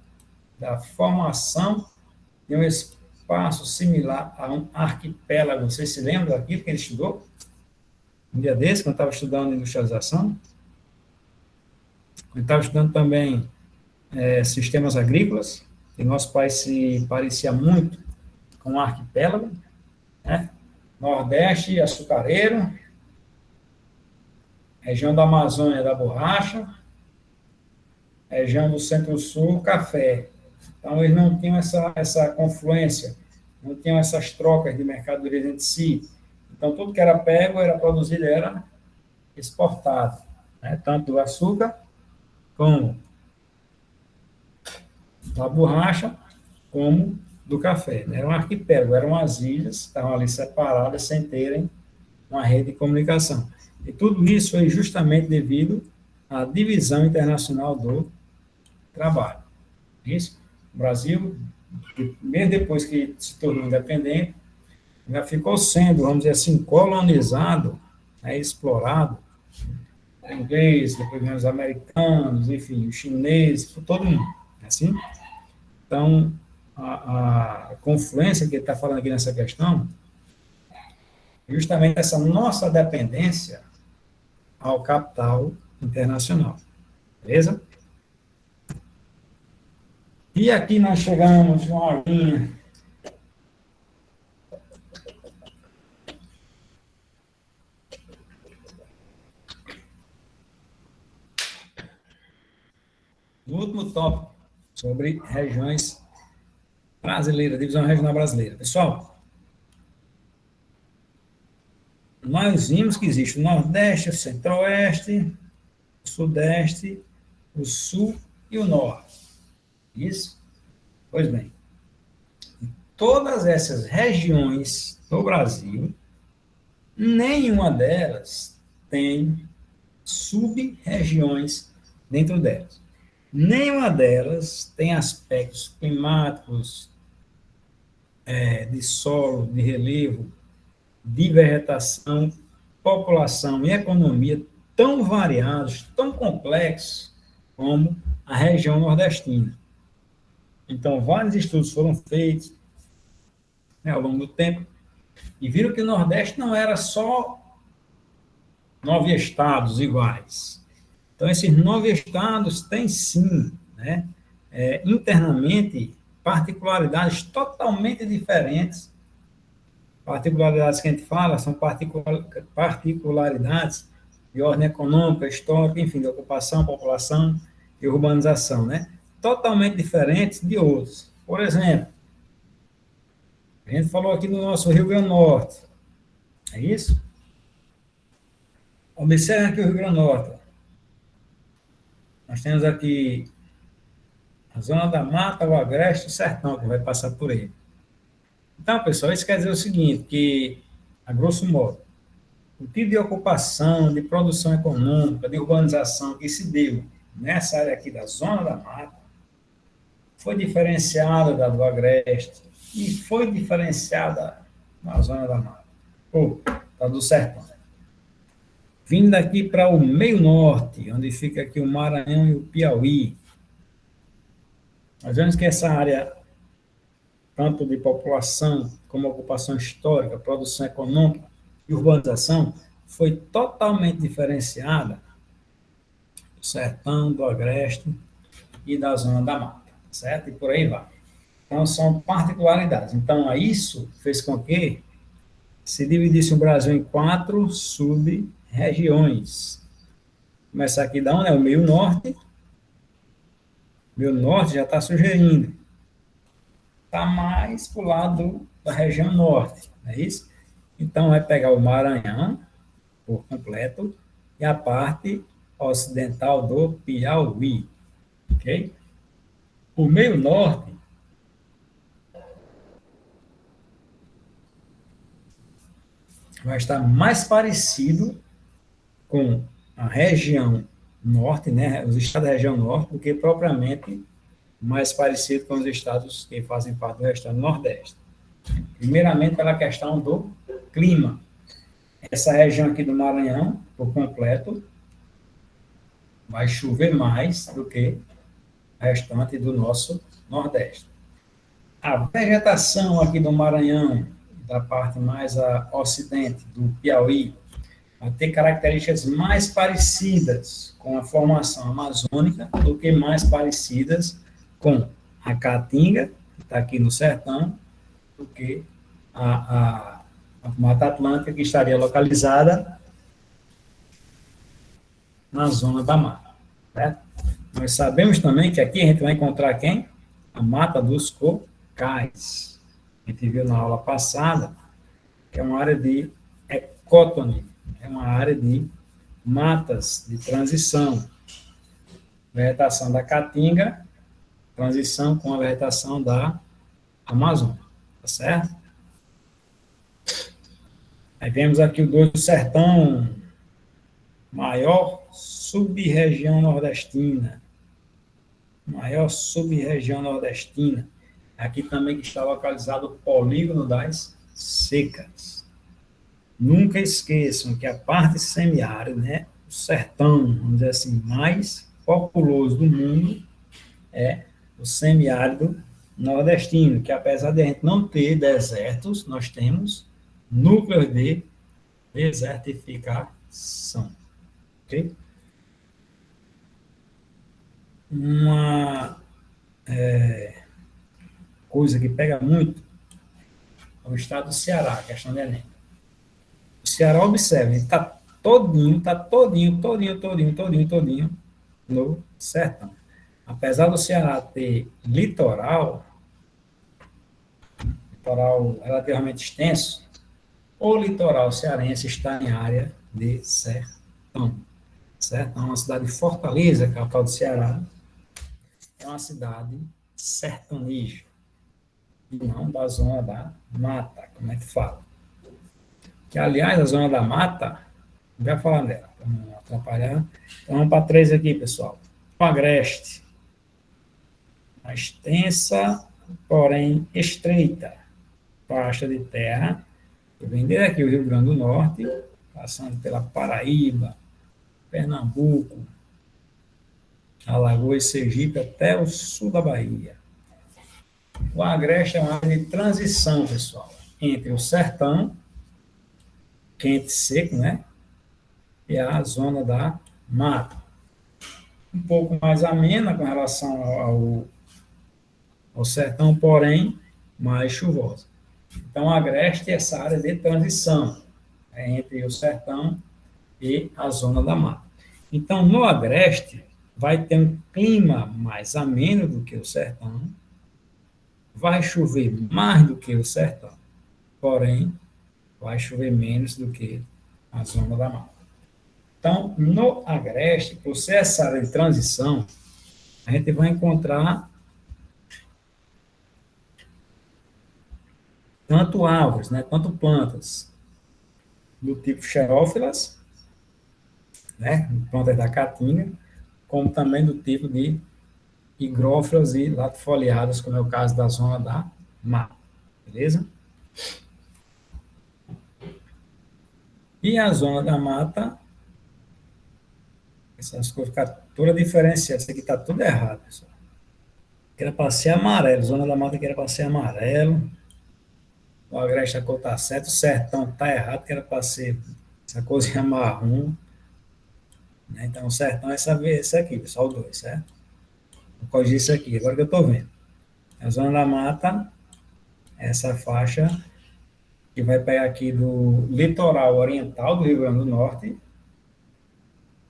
da formação de um espaço similar a um arquipélago. Você se lembra daquilo que ele estudou? Um dia desse, quando estava estudando industrialização? Quando estava estudando também sistemas agrícolas, e nosso país se parecia muito com um arquipélago, né? Nordeste, açucareiro. Região da Amazônia, da borracha. Região do Centro-Sul, café. Então, eles não tinham essa confluência, não tinham essas trocas de mercadorias entre si. Então, tudo que era pego, era produzido, era exportado, né? Tanto do açúcar como da borracha, como do café. Era um arquipélago, eram as ilhas, estavam ali separadas, sem terem uma rede de comunicação. E tudo isso foi justamente devido à divisão internacional do trabalho. Isso, o Brasil, mesmo depois que se tornou independente, já ficou sendo, vamos dizer assim, colonizado, né, explorado, inglês, depois vem os americanos, enfim, os chineses, todo mundo, assim. Então, a confluência que ele está falando aqui nessa questão, justamente essa nossa dependência ao capital internacional, beleza? E aqui nós chegamos numa linha no último tópico, sobre regiões brasileiras, divisão regional brasileira. Pessoal, nós vimos que existe o Nordeste, o Centro-Oeste, o Sudeste, o Sul e o Norte. Isso? Pois bem, todas essas regiões do Brasil, nenhuma delas tem sub-regiões dentro delas. Nenhuma delas tem aspectos climáticos, de solo, de relevo, de vegetação, população e economia tão variados, tão complexos como a região nordestina. Então, vários estudos foram feitos, né, ao longo do tempo e viram que o Nordeste não era só 9 estados iguais. Então, esses 9 estados têm, sim, né, internamente, particularidades totalmente diferentes. Particularidades que a gente fala são particularidades de ordem econômica, histórica, enfim, de ocupação, população e urbanização, né? Totalmente diferentes de outros. Por exemplo, a gente falou aqui do nosso Rio Grande do Norte, é isso? Observe aqui o Rio Grande do Norte. Nós temos aqui a zona da mata, o agreste e o sertão, que vai passar por ele. Então, pessoal, isso quer dizer o seguinte, que, a grosso modo, o tipo de ocupação, de produção econômica, de urbanização que se deu nessa área aqui da zona da mata, foi diferenciada da do agreste e foi diferenciada na zona da mata, ou da do sertão. Vindo daqui para o meio norte, onde fica aqui o Maranhão e o Piauí, nós vemos que essa área, tanto de população como ocupação histórica, produção econômica e urbanização, foi totalmente diferenciada do sertão, do agreste e da zona da mata, certo? E por aí vai. Então, são particularidades. Então, isso fez com que se dividisse o Brasil em 4 sub-regiões. Começar aqui da onde é o meio norte. O meio norte já está sugerindo. Está mais para o lado da região norte, não é isso? Então, vai pegar o Maranhão por completo e a parte ocidental do Piauí, ok? O meio norte vai estar mais parecido com a região norte, né, os estados da região norte, do que propriamente mais parecido com os estados que fazem parte do restante nordeste. Primeiramente, pela questão do clima. Essa região aqui do Maranhão, por completo, vai chover mais do que o restante do nosso nordeste. A vegetação aqui do Maranhão, da parte mais a ocidente do Piauí, vai ter características mais parecidas com a formação amazônica do que mais parecidas com a caatinga, que está aqui no sertão, do que a A Mata Atlântica, que estaria localizada na zona da mata, certo? Nós sabemos também que aqui a gente vai encontrar quem? A Mata dos Cocais. A gente viu na aula passada que é uma área de ecótone, é uma área de matas de transição, vegetação da Caatinga, transição com a vegetação da Amazônia, tá certo? Aí vemos aqui o do Sertão, maior sub-região nordestina, aqui também está localizado o polígono das secas. Nunca esqueçam que a parte semiárida, né, o sertão, vamos dizer assim, mais populoso do mundo é o semiárido nordestino, que apesar de a gente não ter desertos, nós temos núcleos de desertificação. Ok? Uma coisa que pega muito é o estado do Ceará, a questão do Enem. O Ceará, observe, ele está todinho no sertão. Apesar do Ceará ter litoral relativamente extenso, o litoral cearense está em área de sertão. Certo? É uma cidade de Fortaleza, capital do Ceará, é uma cidade sertaneja, e não da zona da mata, como é que fala. Que, aliás, a zona da mata, vai falar dela, para não atrapalhar. Então, vamos para 3 aqui, pessoal. O agreste, uma extensa, porém estreita, faixa de terra, que vem desde aqui o Rio Grande do Norte, passando pela Paraíba, Pernambuco, Alagoas e Sergipe, até o sul da Bahia. O agreste é uma área de transição, pessoal, entre o sertão, quente e seco, né? E a zona da mata. Um pouco mais amena com relação ao sertão, porém, mais chuvosa. Então, o agreste é essa área de transição entre o sertão e a zona da mata. Então, no agreste, vai ter um clima mais ameno do que o sertão, vai chover mais do que o sertão, porém, vai chover menos do que a zona da mata. Então, no agreste, por ser essa área de transição, a gente vai encontrar tanto árvores, né, quanto plantas do tipo xerófilas, né, plantas da caatinga, como também do tipo de higrófilas e latifoliadas, como é o caso da zona da mata, beleza? E a zona da mata, essas cores ficam todas diferenciadas, isso aqui está tudo errado, pessoal. Que era para ser amarelo, zona da mata que era para ser amarelo, o agreste a cor está certa, o sertão está errado, que era para ser essa corzinha marrom, né? Então o sertão é essa aqui, pessoal, o 2, certo? Vou corrigir isso aqui, agora que eu estou vendo. A zona da mata, essa faixa que vai pegar aqui do litoral oriental do Rio Grande do Norte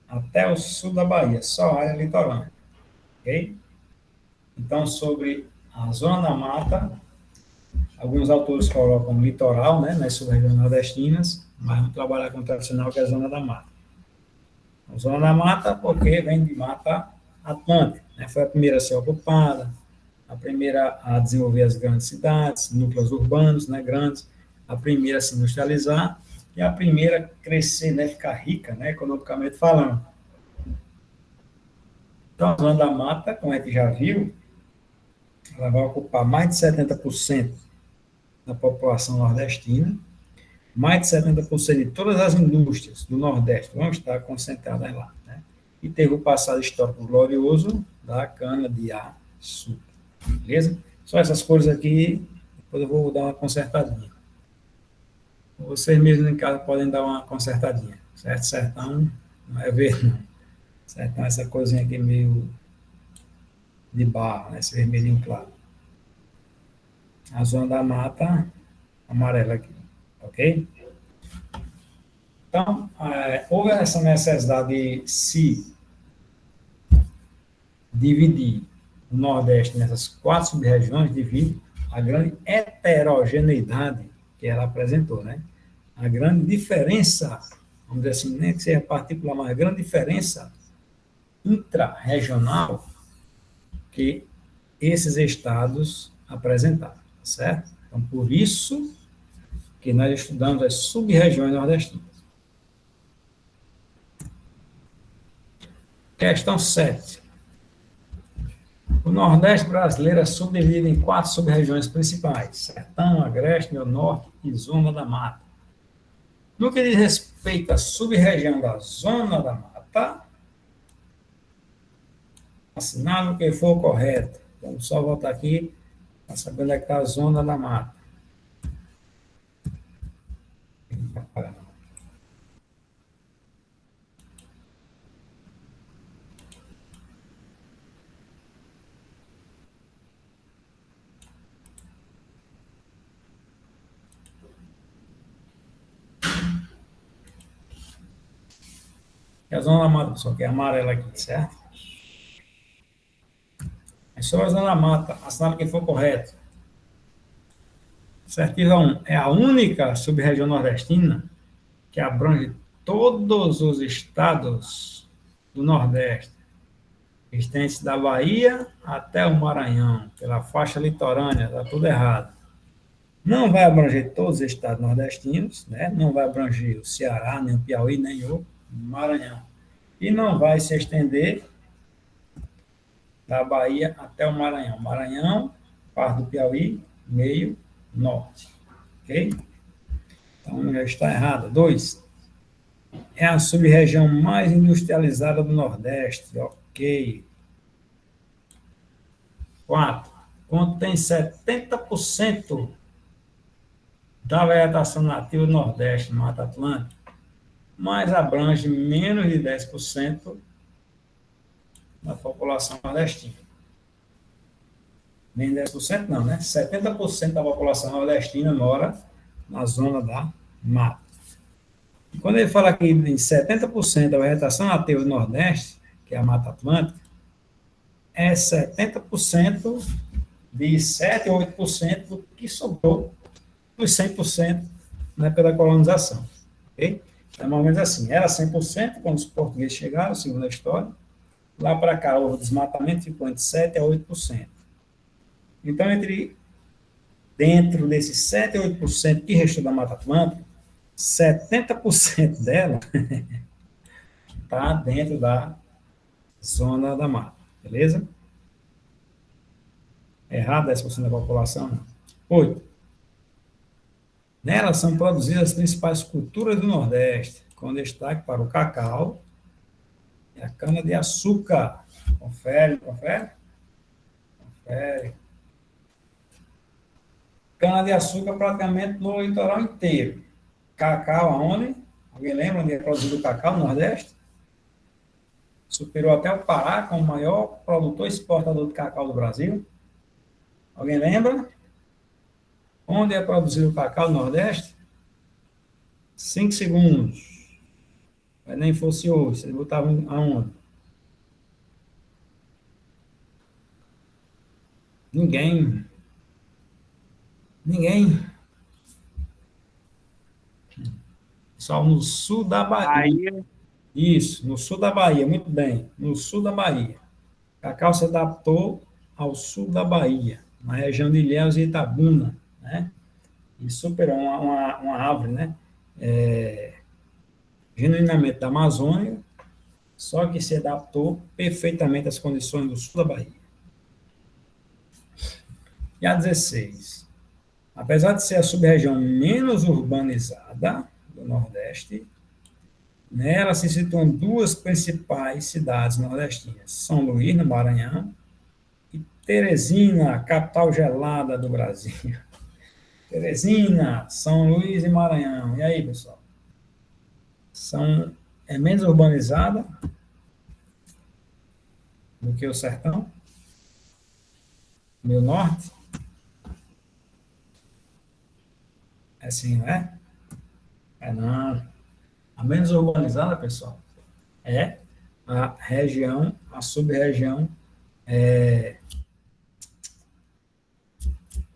até o sul da Bahia, só área litorânea, ok? Então, sobre a zona da mata, alguns autores colocam litoral, né, nas sub-regiões nordestinas, mas vamos trabalhar com o tradicional, que é a zona da mata. A zona da mata, porque vem de Mata Atlântica, né, foi a primeira a ser ocupada, a primeira a desenvolver as grandes cidades, núcleos urbanos, né, grandes, a primeira a se industrializar e a primeira a crescer, né, ficar rica, né, economicamente falando. Então, a zona da mata, como a gente já viu, ela vai ocupar mais de 70% da população nordestina, mais de 70% de todas as indústrias do Nordeste vão estar concentradas lá, né? E teve o passado histórico glorioso da cana-de-açúcar, beleza? Só essas cores aqui, depois eu vou dar uma consertadinha. Vocês mesmos em casa podem dar uma consertadinha, certo? Sertão não é verde, não. Sertão é essa coisinha aqui meio de barro, né? Esse vermelhinho claro. A zona da mata, amarela aqui. ok? Então, houve essa necessidade de se dividir o Nordeste nessas 4 sub-regiões, devido à grande heterogeneidade que ela apresentou, né? A grande diferença, vamos dizer assim, nem que seja particular, mas a grande diferença intra-regional que esses estados apresentaram, tá certo? Então, por isso que nós estudamos as sub-regiões nordestinas. Questão 7. O Nordeste brasileiro é subdividido em 4 sub-regiões principais: Sertão, Agreste, Meu Norte e Zona da Mata. No que diz respeito à sub-região da Zona da Mata, assinale o que for correto. Vamos só voltar aqui para saber onde é que está a Zona da Mata. É a Zona da Mata, pessoal, que é amarela aqui, certo? É só a Zona da Mata, assinale o que for correto. Certeza 1. É a única sub-região nordestina que abrange todos os estados do Nordeste, estende-se da Bahia até o Maranhão, pela faixa litorânea, está tudo errado. Não vai abranger todos os estados nordestinos, né? Não vai abranger o Ceará, nem o Piauí, nem o Maranhão. E não vai se estender da Bahia até o Maranhão. Maranhão, parte do Piauí, meio norte. Ok? Então já está errado. 2. É a sub-região mais industrializada do Nordeste. Ok. 4. Contém 70% da vegetação nativa do Nordeste, no Mata Atlântica, mas abrange menos de 10% da população nordestina. Nem 10% não, né? 70% da população nordestina mora na zona da mata. E quando ele fala aqui em 70% da vegetação nativa do Nordeste, que é a Mata Atlântica, é 70% de 7 ou 8% do que sobrou dos 100% na época da colonização. Okay? É mais ou menos assim. Era 100% quando os portugueses chegaram, segundo a história. Lá para cá, o desmatamento ficou entre 7% a 8%. Então, dentro desses 7% a 8% que restou da Mata Atlântica, 70% dela está dentro da zona da mata. Beleza? Errado 10% da população? 8. Nela são produzidas as principais culturas do Nordeste, com destaque para o cacau e a cana-de-açúcar. Confere. Cana-de-açúcar praticamente no litoral inteiro. Cacau aonde? Alguém lembra onde é produzido o cacau no Nordeste? Superou até o Pará como o maior produtor e exportador de cacau do Brasil. Alguém lembra? Onde é produzido o cacau no Nordeste? 5 segundos. Mas nem fosse hoje, vocês botavam aonde? Ninguém. Só no sul da Bahia. Isso, no sul da Bahia, muito bem. No sul da Bahia. Cacau se adaptou ao sul da Bahia, na região de Ilhéus e Itabuna, né? E superou uma árvore, né? Genuinamente da Amazônia, só que se adaptou perfeitamente às condições do sul da Bahia. E a 16. Apesar de ser a sub-região menos urbanizada do Nordeste, nela se situam 2 principais cidades nordestinas: São Luís, no Maranhão, e Teresina, capital gelada do Brasil. Teresina, São Luís e Maranhão. E aí, pessoal? É menos urbanizada do que o Sertão? Meu Norte? É assim, não é? Não. A menos urbanizada, pessoal, é a região, a sub-região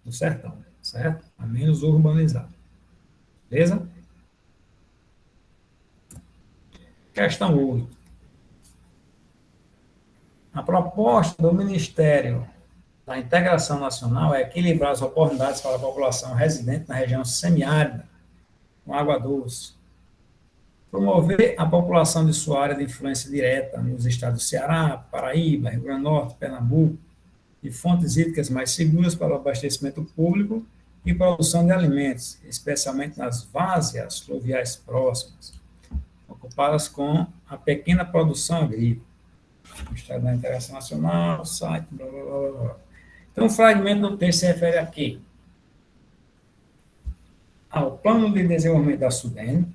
do sertão, certo? A menos urbanizada. Beleza? Questão 8. A proposta do Ministério da Integração Nacional é equilibrar as oportunidades para a população residente na região semiárida, com água doce, promover a população de sua área de influência direta nos estados do Ceará, Paraíba, Rio Grande do Norte, Pernambuco, e fontes hídricas mais seguras para o abastecimento público e produção de alimentos, especialmente nas várzeas fluviais próximas, ocupadas com a pequena produção agrícola. Ministério da Integração Nacional, site, blá, blá, blá, blá. Então, o fragmento do texto se refere a quê? Ao Plano de Desenvolvimento da SUDENE,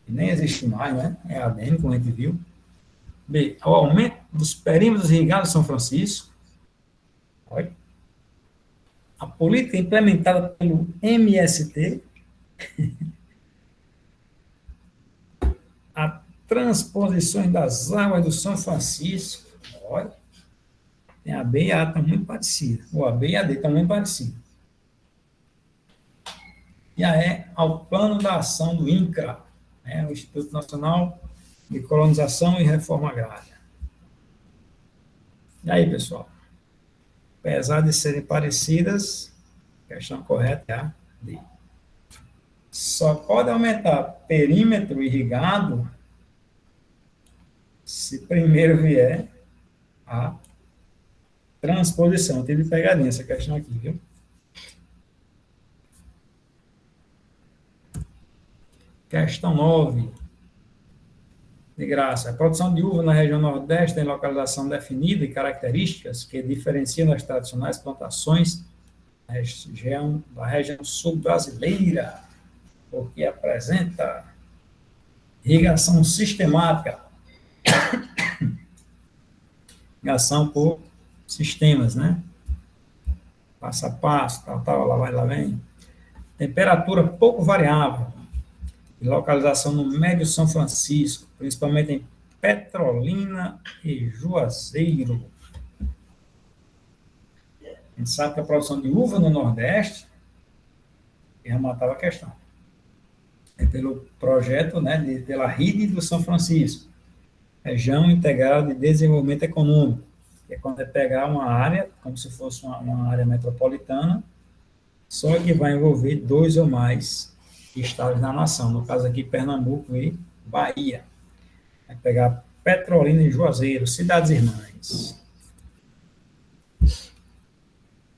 que nem existe mais, né? É a ADN, como a gente viu. B, ao aumento dos perímetros irrigados de São Francisco. Olha. A política implementada pelo MST, a transposições das águas do São Francisco. Olha. Tem a B e a A estão muito parecidas. Ou a B e a D estão muito parecidas. E a E, ao plano da ação do INCRA, né, o Instituto Nacional de Colonização e Reforma Agrária. E aí, pessoal? Apesar de serem parecidas, a questão correta é a D. Só pode aumentar perímetro irrigado se primeiro vier a transposição. Teve pegadinha essa questão aqui, viu? Questão 9. De graça. A produção de uva na região Nordeste tem localização definida e características que diferenciam das tradicionais plantações da região sul brasileira, porque apresenta irrigação sistemática. Irrigação por sistemas, né? Passo a passo, tal, lá vai, lá vem. Temperatura pouco variável. E localização no Médio São Francisco, principalmente em Petrolina e Juazeiro. A gente sabe que a produção de uva no Nordeste, e rematava a questão, é pelo projeto, né, pela RIDE do São Francisco, Região Integrada de Desenvolvimento Econômico, que é quando é pegar uma área, como se fosse uma área metropolitana, só que vai envolver 2 ou mais estados da nação, no caso aqui Pernambuco e Bahia. Vai pegar Petrolina e Juazeiro, cidades irmãs.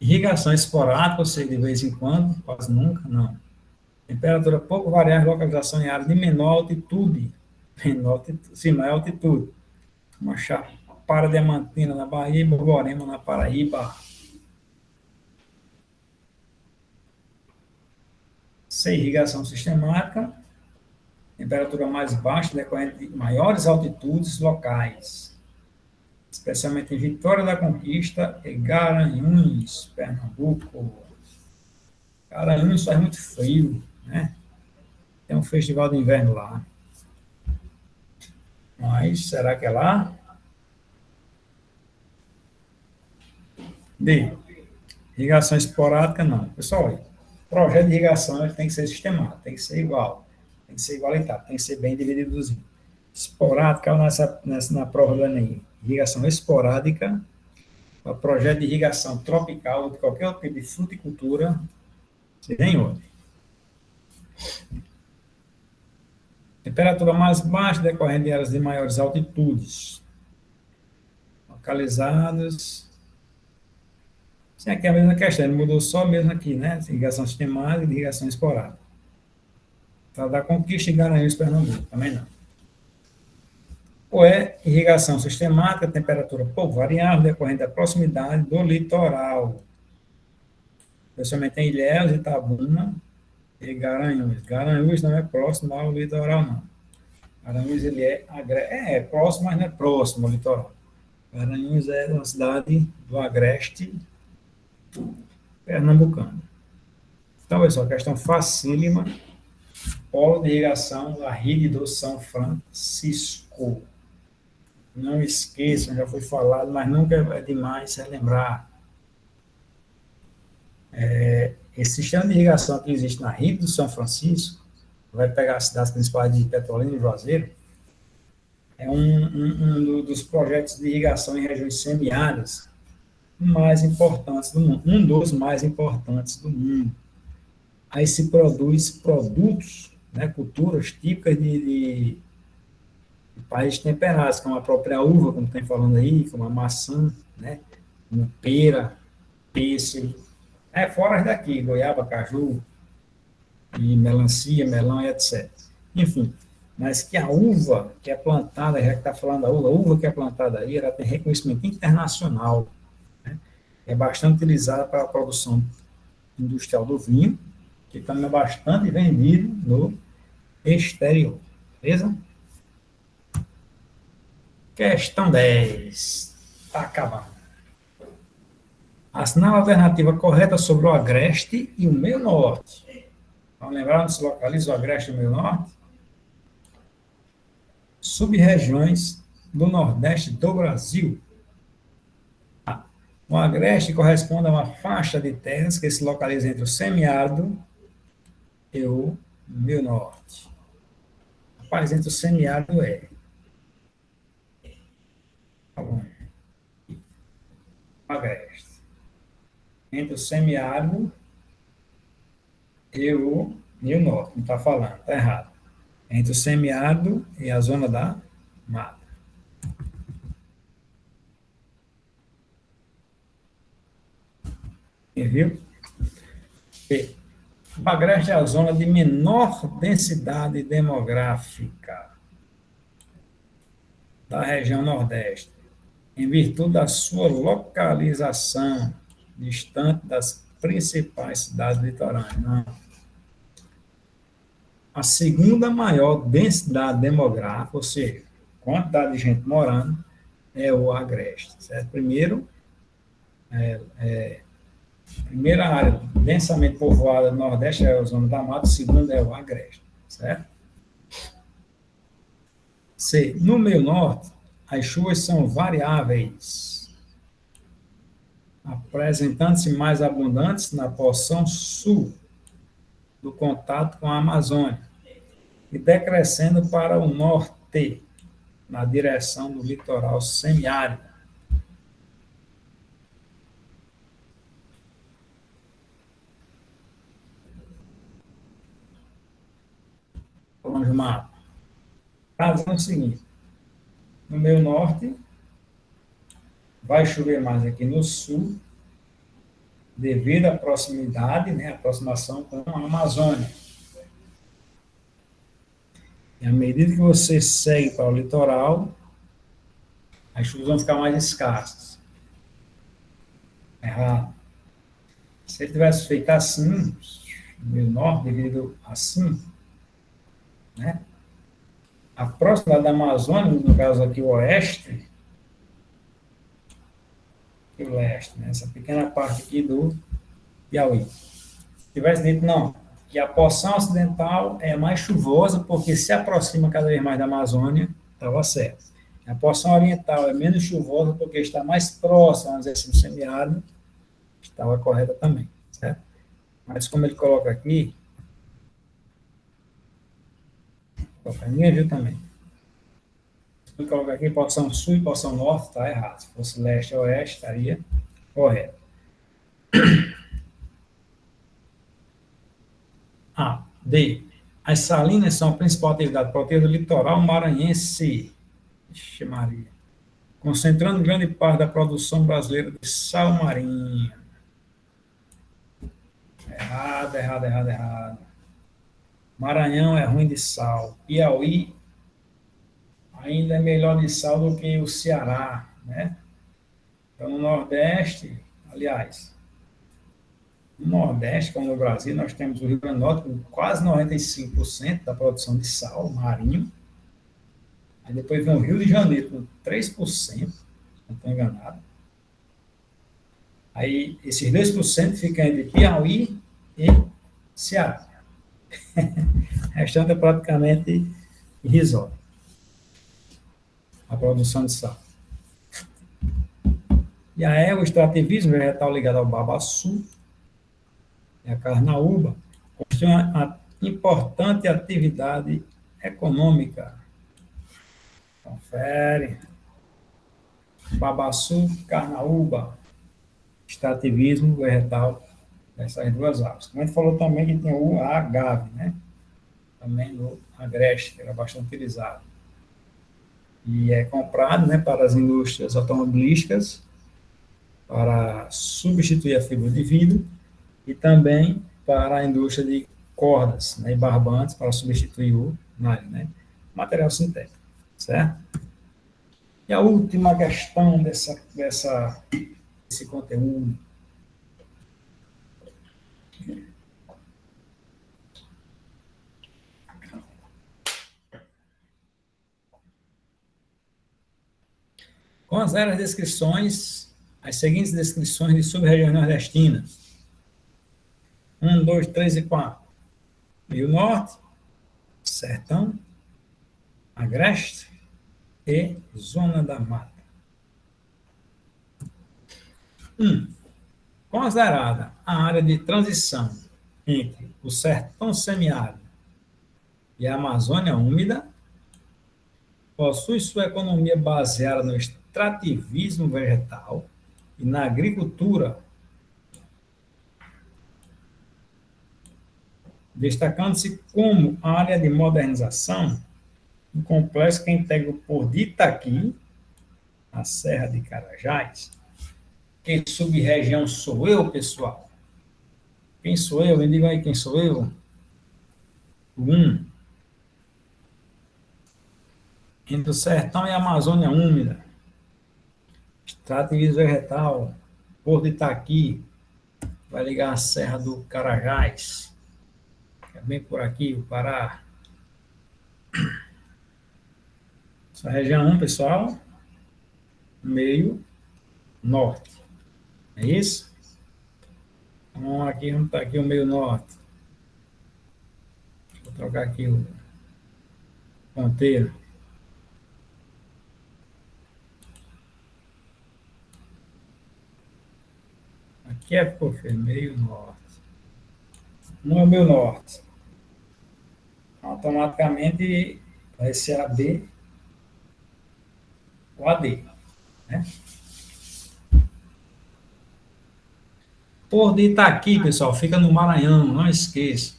Irrigação esporádica, ou seja, de vez em quando, quase nunca, não. Temperatura pouco variável, localização em área de menor altitude. Maior altitude. Uma Chapada Diamantina na Bahia, Borborema na Paraíba. Sem irrigação sistemática, temperatura mais baixa decorrente de maiores altitudes locais, especialmente em Vitória da Conquista e Garanhuns, Pernambuco. Garanhuns faz muito frio, né? Tem um festival de inverno lá. Mas será que é lá? D. Irrigação esporádica, não. Pessoal, olha, projeto de irrigação ele tem que ser sistemático, tem que ser igual, tem que ser igualitário, tem que ser bem divididozinho. Esporádica, na prova do Enem, irrigação esporádica, para projeto de irrigação tropical ou de qualquer outro tipo de fruticultura, se tem outro. Temperatura mais baixa decorrente de áreas de maiores altitudes, localizadas. Sim, aqui é a mesma questão, ele mudou só mesmo aqui, né? Irrigação sistemática e irrigação esporádica. Para dar Conquista e Garanhuns, Pernambuco, também não. Ou é irrigação sistemática, temperatura pouco variável, decorrente da proximidade do litoral. Especialmente em Ilhéus, Itabuna e Garanhuns. Garanhuns não é próximo ao litoral, não. Garanhuns, ele é próximo, mas não é próximo ao litoral. Garanhuns é uma cidade do agreste pernambucano. Então, pessoal, questão facílima. polo de irrigação da rede do São Francisco. Não esqueçam, já foi falado, mas nunca é demais relembrar. Esse sistema de irrigação que existe na rede do São Francisco, vai pegar as cidades principais de Petrolina e Juazeiro, é um dos projetos de irrigação em regiões semiáridas mais importantes do mundo, um dos mais importantes do mundo. Aí se produz produtos, né, culturas típicas de países temperados, como a própria uva, como tem falando aí, como a maçã, né, como pera, pêssego, fora daqui, goiaba, caju, e melancia, melão e etc. Enfim, mas que a uva que é plantada, já que está falando da uva que é plantada aí, ela tem reconhecimento internacional, né? É bastante utilizada para a produção industrial do vinho, que também é bastante vendido no exterior. Beleza? Questão 10. Está acabando. Assinala a alternativa correta sobre o Agreste e o Meio Norte. Vamos lembrar onde se localiza o Agreste e o Meio Norte? Sub-regiões do Nordeste do Brasil. O Agreste corresponde a uma faixa de terras que se localiza entre o semiárido e o Meio Norte. Rapaz, entre o semiárido tá bom. O Agreste. Entre o semiárido e o Meio Norte. Não está falando, está errado. Entre o semiárido e a zona da mata. Viu? O Agreste é a zona de menor densidade demográfica da região Nordeste, em virtude da sua localização distante das principais cidades litorâneas. Não. A segunda maior densidade demográfica, ou seja, quantidade de gente morando, é o Agreste. Certo? Primeira área densamente povoada do Nordeste é a zona da mata, a segunda é o Agreste, certo? C. No meio norte, as chuvas são variáveis, apresentando-se mais abundantes na porção sul do contato com a Amazônia e decrescendo para o norte, na direção do litoral semiárido. Vamos no mapa. Caso é o seguinte, no meio norte, vai chover mais aqui no sul, devido à proximidade, né, a aproximação com a Amazônia. E à medida que você segue para o litoral, as chuvas vão ficar mais escassas. Errado. Se ele tivesse feito assim, no meio norte, devido assim, né, a proximidade da Amazônia, no caso aqui o oeste, e o leste, né, essa pequena parte aqui do Piauí. Se tivesse dito, não, que a porção ocidental é mais chuvosa porque se aproxima cada vez mais da Amazônia, estava certo. A porção oriental é menos chuvosa porque está mais próxima, vamos dizer assim, do semiárido, estava correta também, certo? Mas como ele coloca aqui, ninguém viu também. Ele coloca aqui porção sul e porção norte, está errado. Se fosse leste ou oeste, estaria correto. D. As salinas são a principal atividade produtiva do litoral maranhense. Ixi, Maria. Concentrando grande parte da produção brasileira de sal marinho. Errado. Maranhão é ruim de sal. Piauí ainda é melhor de sal do que o Ceará, né? Então, no Nordeste, aliás, no Nordeste, como no Brasil, nós temos o Rio Grande do Norte com quase 95% da produção de sal marinho. Aí depois vem o Rio de Janeiro com 3%, não estou enganado. Aí esses 2% ficam entre Piauí e Ceará. O restante é praticamente irrisório, a produção de sal. E aí o extrativismo vegetal ligado ao babaçu e a carnaúba constitui uma importante atividade econômica. Confere. Babaçu, carnaúba, extrativismo vegetal dessas duas aves. Como a gente falou também que tem o agave, né? Também no agreste, que era bastante utilizado. E é comprado, né, para as indústrias automobilísticas, para substituir a fibra de vidro, e também para a indústria de cordas, né, e barbantes, para substituir o nylon, né, material sintético, certo? E a última questão desse conteúdo. Considere as seguintes descrições de sub-regiões nordestinas. 1, 2, 3 e 4. Rio Norte, Sertão, Agreste e Zona da Mata. 1. Considerada a área de transição entre o sertão semiárido e a Amazônia úmida, possui sua economia baseada no extrativismo vegetal e na agricultura, destacando-se como área de modernização um complexo que integra o Porto de Itaqui, a Serra de Carajás. Que sub-região sou eu, pessoal? Quem sou eu? Me digam aí quem sou eu. 1. Entre o sertão e a Amazônia úmida. Extrativismo vegetal. Porto de Itaqui. Vai ligar a Serra do Carajás. Que é bem por aqui, o Pará. Essa região 1, pessoal, meio norte. É isso? Então, aqui vamos estar aqui o meio norte. Vou trocar aqui o ponteiro. Aqui é por meio norte. Não é o meio norte. Automaticamente vai ser AB ou AD. Né? Porto de Itaqui, pessoal, fica no Maranhão, não esqueça.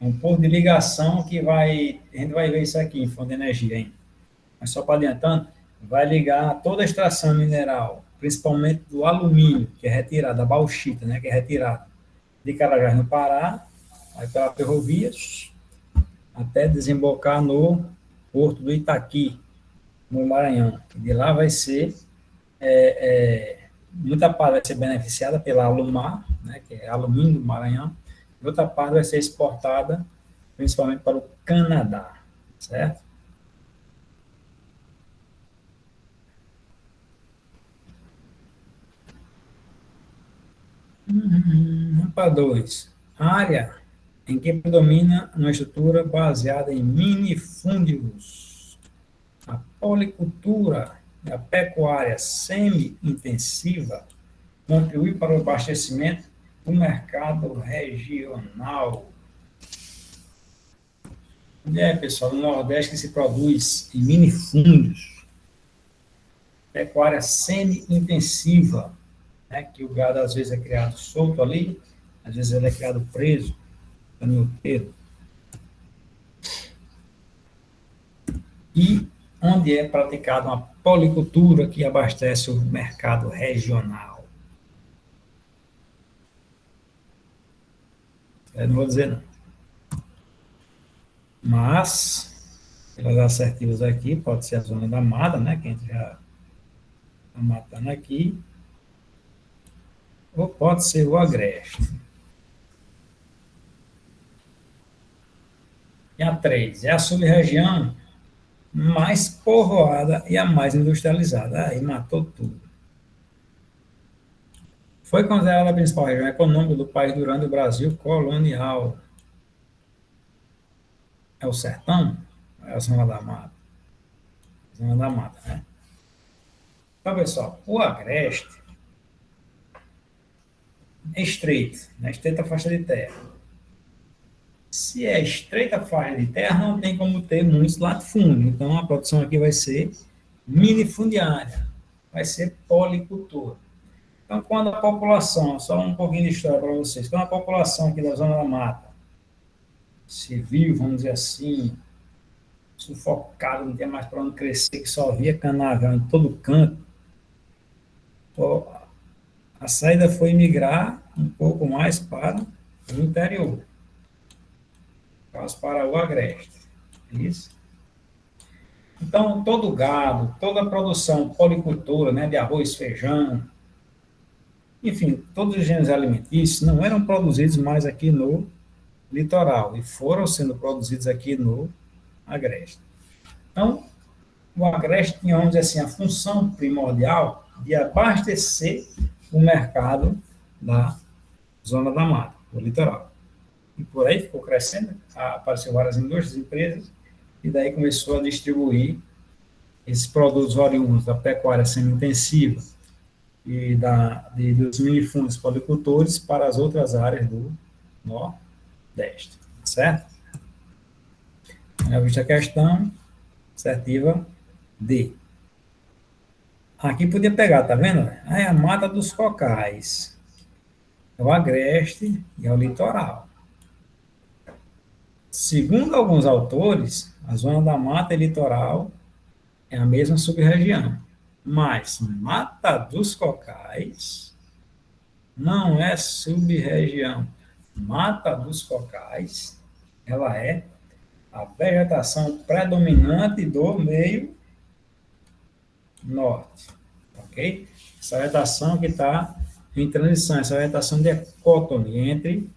É um porto de ligação que a gente vai ver isso aqui em fonte de energia, hein? Mas só para adiantando, vai ligar toda a extração mineral, principalmente do alumínio, que é retirado, da bauxita, né, que é retirado de Carajás, no Pará, vai pela ferrovia, até desembocar no porto do Itaqui, no Maranhão. De lá vai ser, muita parte vai ser beneficiada pela Alumar, né, que é alumínio do Maranhão, e outra parte vai ser exportada principalmente para o Canadá, certo? Para 2. Área em que predomina uma estrutura baseada em minifúndios. A policultura e a pecuária semi-intensiva contribui para o abastecimento do mercado regional. Onde é, pessoal? No Nordeste que se produz em minifúndios. Pecuária semi-intensiva, né, que o gado às vezes é criado solto ali, às vezes ele é criado preso, caminhoteiro. E onde é praticada uma policultura que abastece o mercado regional. Eu não vou dizer não. Mas, pelas assertivas aqui, pode ser a zona da mata, né, que a gente já está matando aqui, ou pode ser o agreste. E a 3, é a sub-região mais povoada e a mais industrializada. Aí matou tudo. Foi considerada a principal região econômica do país durante o Brasil colonial. É o sertão? É a zona da mata? Zona da mata, né? Então, pessoal, o agreste é estreito, né? Estreita faixa de terra. Se é estreita faixa de terra, não tem como ter muitos latifúndios. Então, a produção aqui vai ser minifundiária, vai ser policultura. Então, quando a população, só um pouquinho de história para vocês, quando a população aqui da Zona da Mata se viu, vamos dizer assim, sufocada, não tinha mais para onde crescer, que só havia canavial em todo canto, a saída foi migrar um pouco mais para o interior, para o agreste. Isso. Então, todo o gado, toda a produção, policultura, né, de arroz, feijão, enfim, todos os gêneros alimentícios não eram produzidos mais aqui no litoral e foram sendo produzidos aqui no agreste. Então, o agreste tinha, vamos dizer assim, a função primordial de abastecer o mercado da zona da mata, do litoral. E por aí ficou crescendo, apareceu várias indústrias, empresas, e daí começou a distribuir esses produtos oriundos da pecuária semi-intensiva e dos minifúndios policultores para as outras áreas do Nordeste, certo? Já vista a questão, assertiva D. Aqui podia pegar, tá vendo? É a mata dos cocais, é o agreste e é o litoral. Segundo alguns autores, a zona da mata e litoral é a mesma sub-região, mas Mata dos Cocais não é sub-região. Mata dos Cocais, ela é a vegetação predominante do meio norte, ok? Essa vegetação que está em transição, essa vegetação de ecótone entre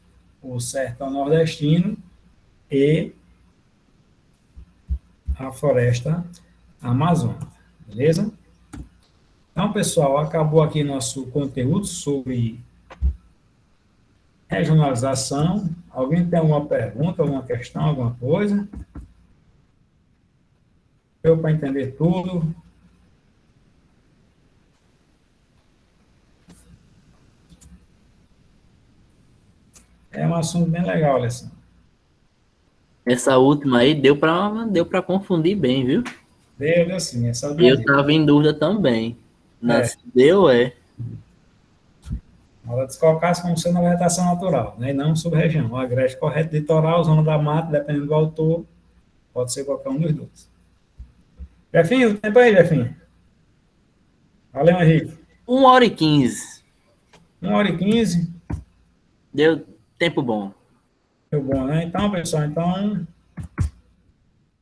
o sertão nordestino e a floresta amazônica, beleza? Então, pessoal, acabou aqui nosso conteúdo sobre regionalização. Alguém tem alguma pergunta, alguma questão, alguma coisa? Eu para entender tudo. É um assunto bem legal, Alessandro. Essa última aí deu para confundir bem, viu? Deu sim, essa última Eu deu. tava em dúvida também. É, Deu, é. ela descolocasse como sendo a vegetação natural, né? E não sub-região. O agreste correto, litoral, zona da mata, dependendo do autor, pode ser qualquer um dos dois. Jefinho, o tempo aí, Jefinho. Valeu, Henrique. 1h15. 1h15. Deu tempo bom. Deu bom, né? Então, pessoal,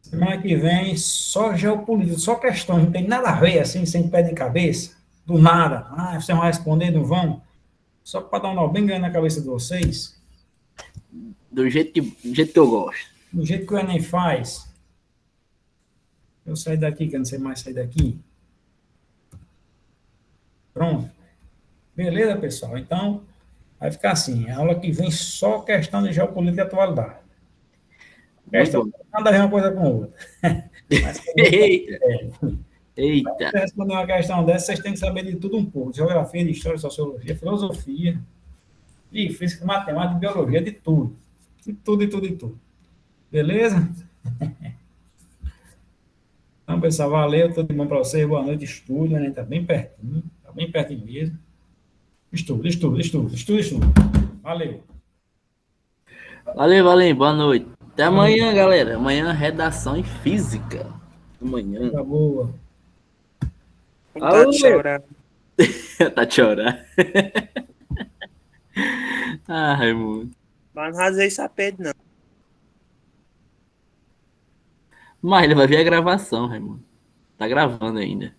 semana que vem, só geopolítica, só questões, não tem nada a ver, assim, sem pé nem cabeça, do nada. Ah, você não vai responder, não vão. Só para dar um nó bem grande na cabeça de vocês, Do jeito que eu gosto. do jeito que o Enem faz. Eu sair daqui, que eu não sei mais sair daqui. Pronto. Beleza, pessoal? Então, vai ficar assim, a aula que vem só questão de geopolítica e atualidade. Muito Questão bom. nada a ver uma coisa com outra. Mas, Eita, para eita. você responder uma questão dessa, vocês têm que saber de tudo um pouco. De geografia, de história, sociologia, filosofia, de física, matemática, biologia, de tudo. De tudo, de tudo, de tudo. Beleza? Então, pessoal, valeu, tudo de bom para vocês. Boa noite, estudo, né? Tá bem pertinho mesmo. Estudo, estudo, estudo, estudo, estudo. Valeu. Valeu. Boa noite. Até Boa noite. amanhã, galera. Amanhã, redação em física. Amanhã. Coisa boa. Tá chorando. Tá chorando. Ah, Raimundo. Mas não rasguei sapete, não. Mas ele vai ver a gravação, Raimundo. Tá gravando ainda.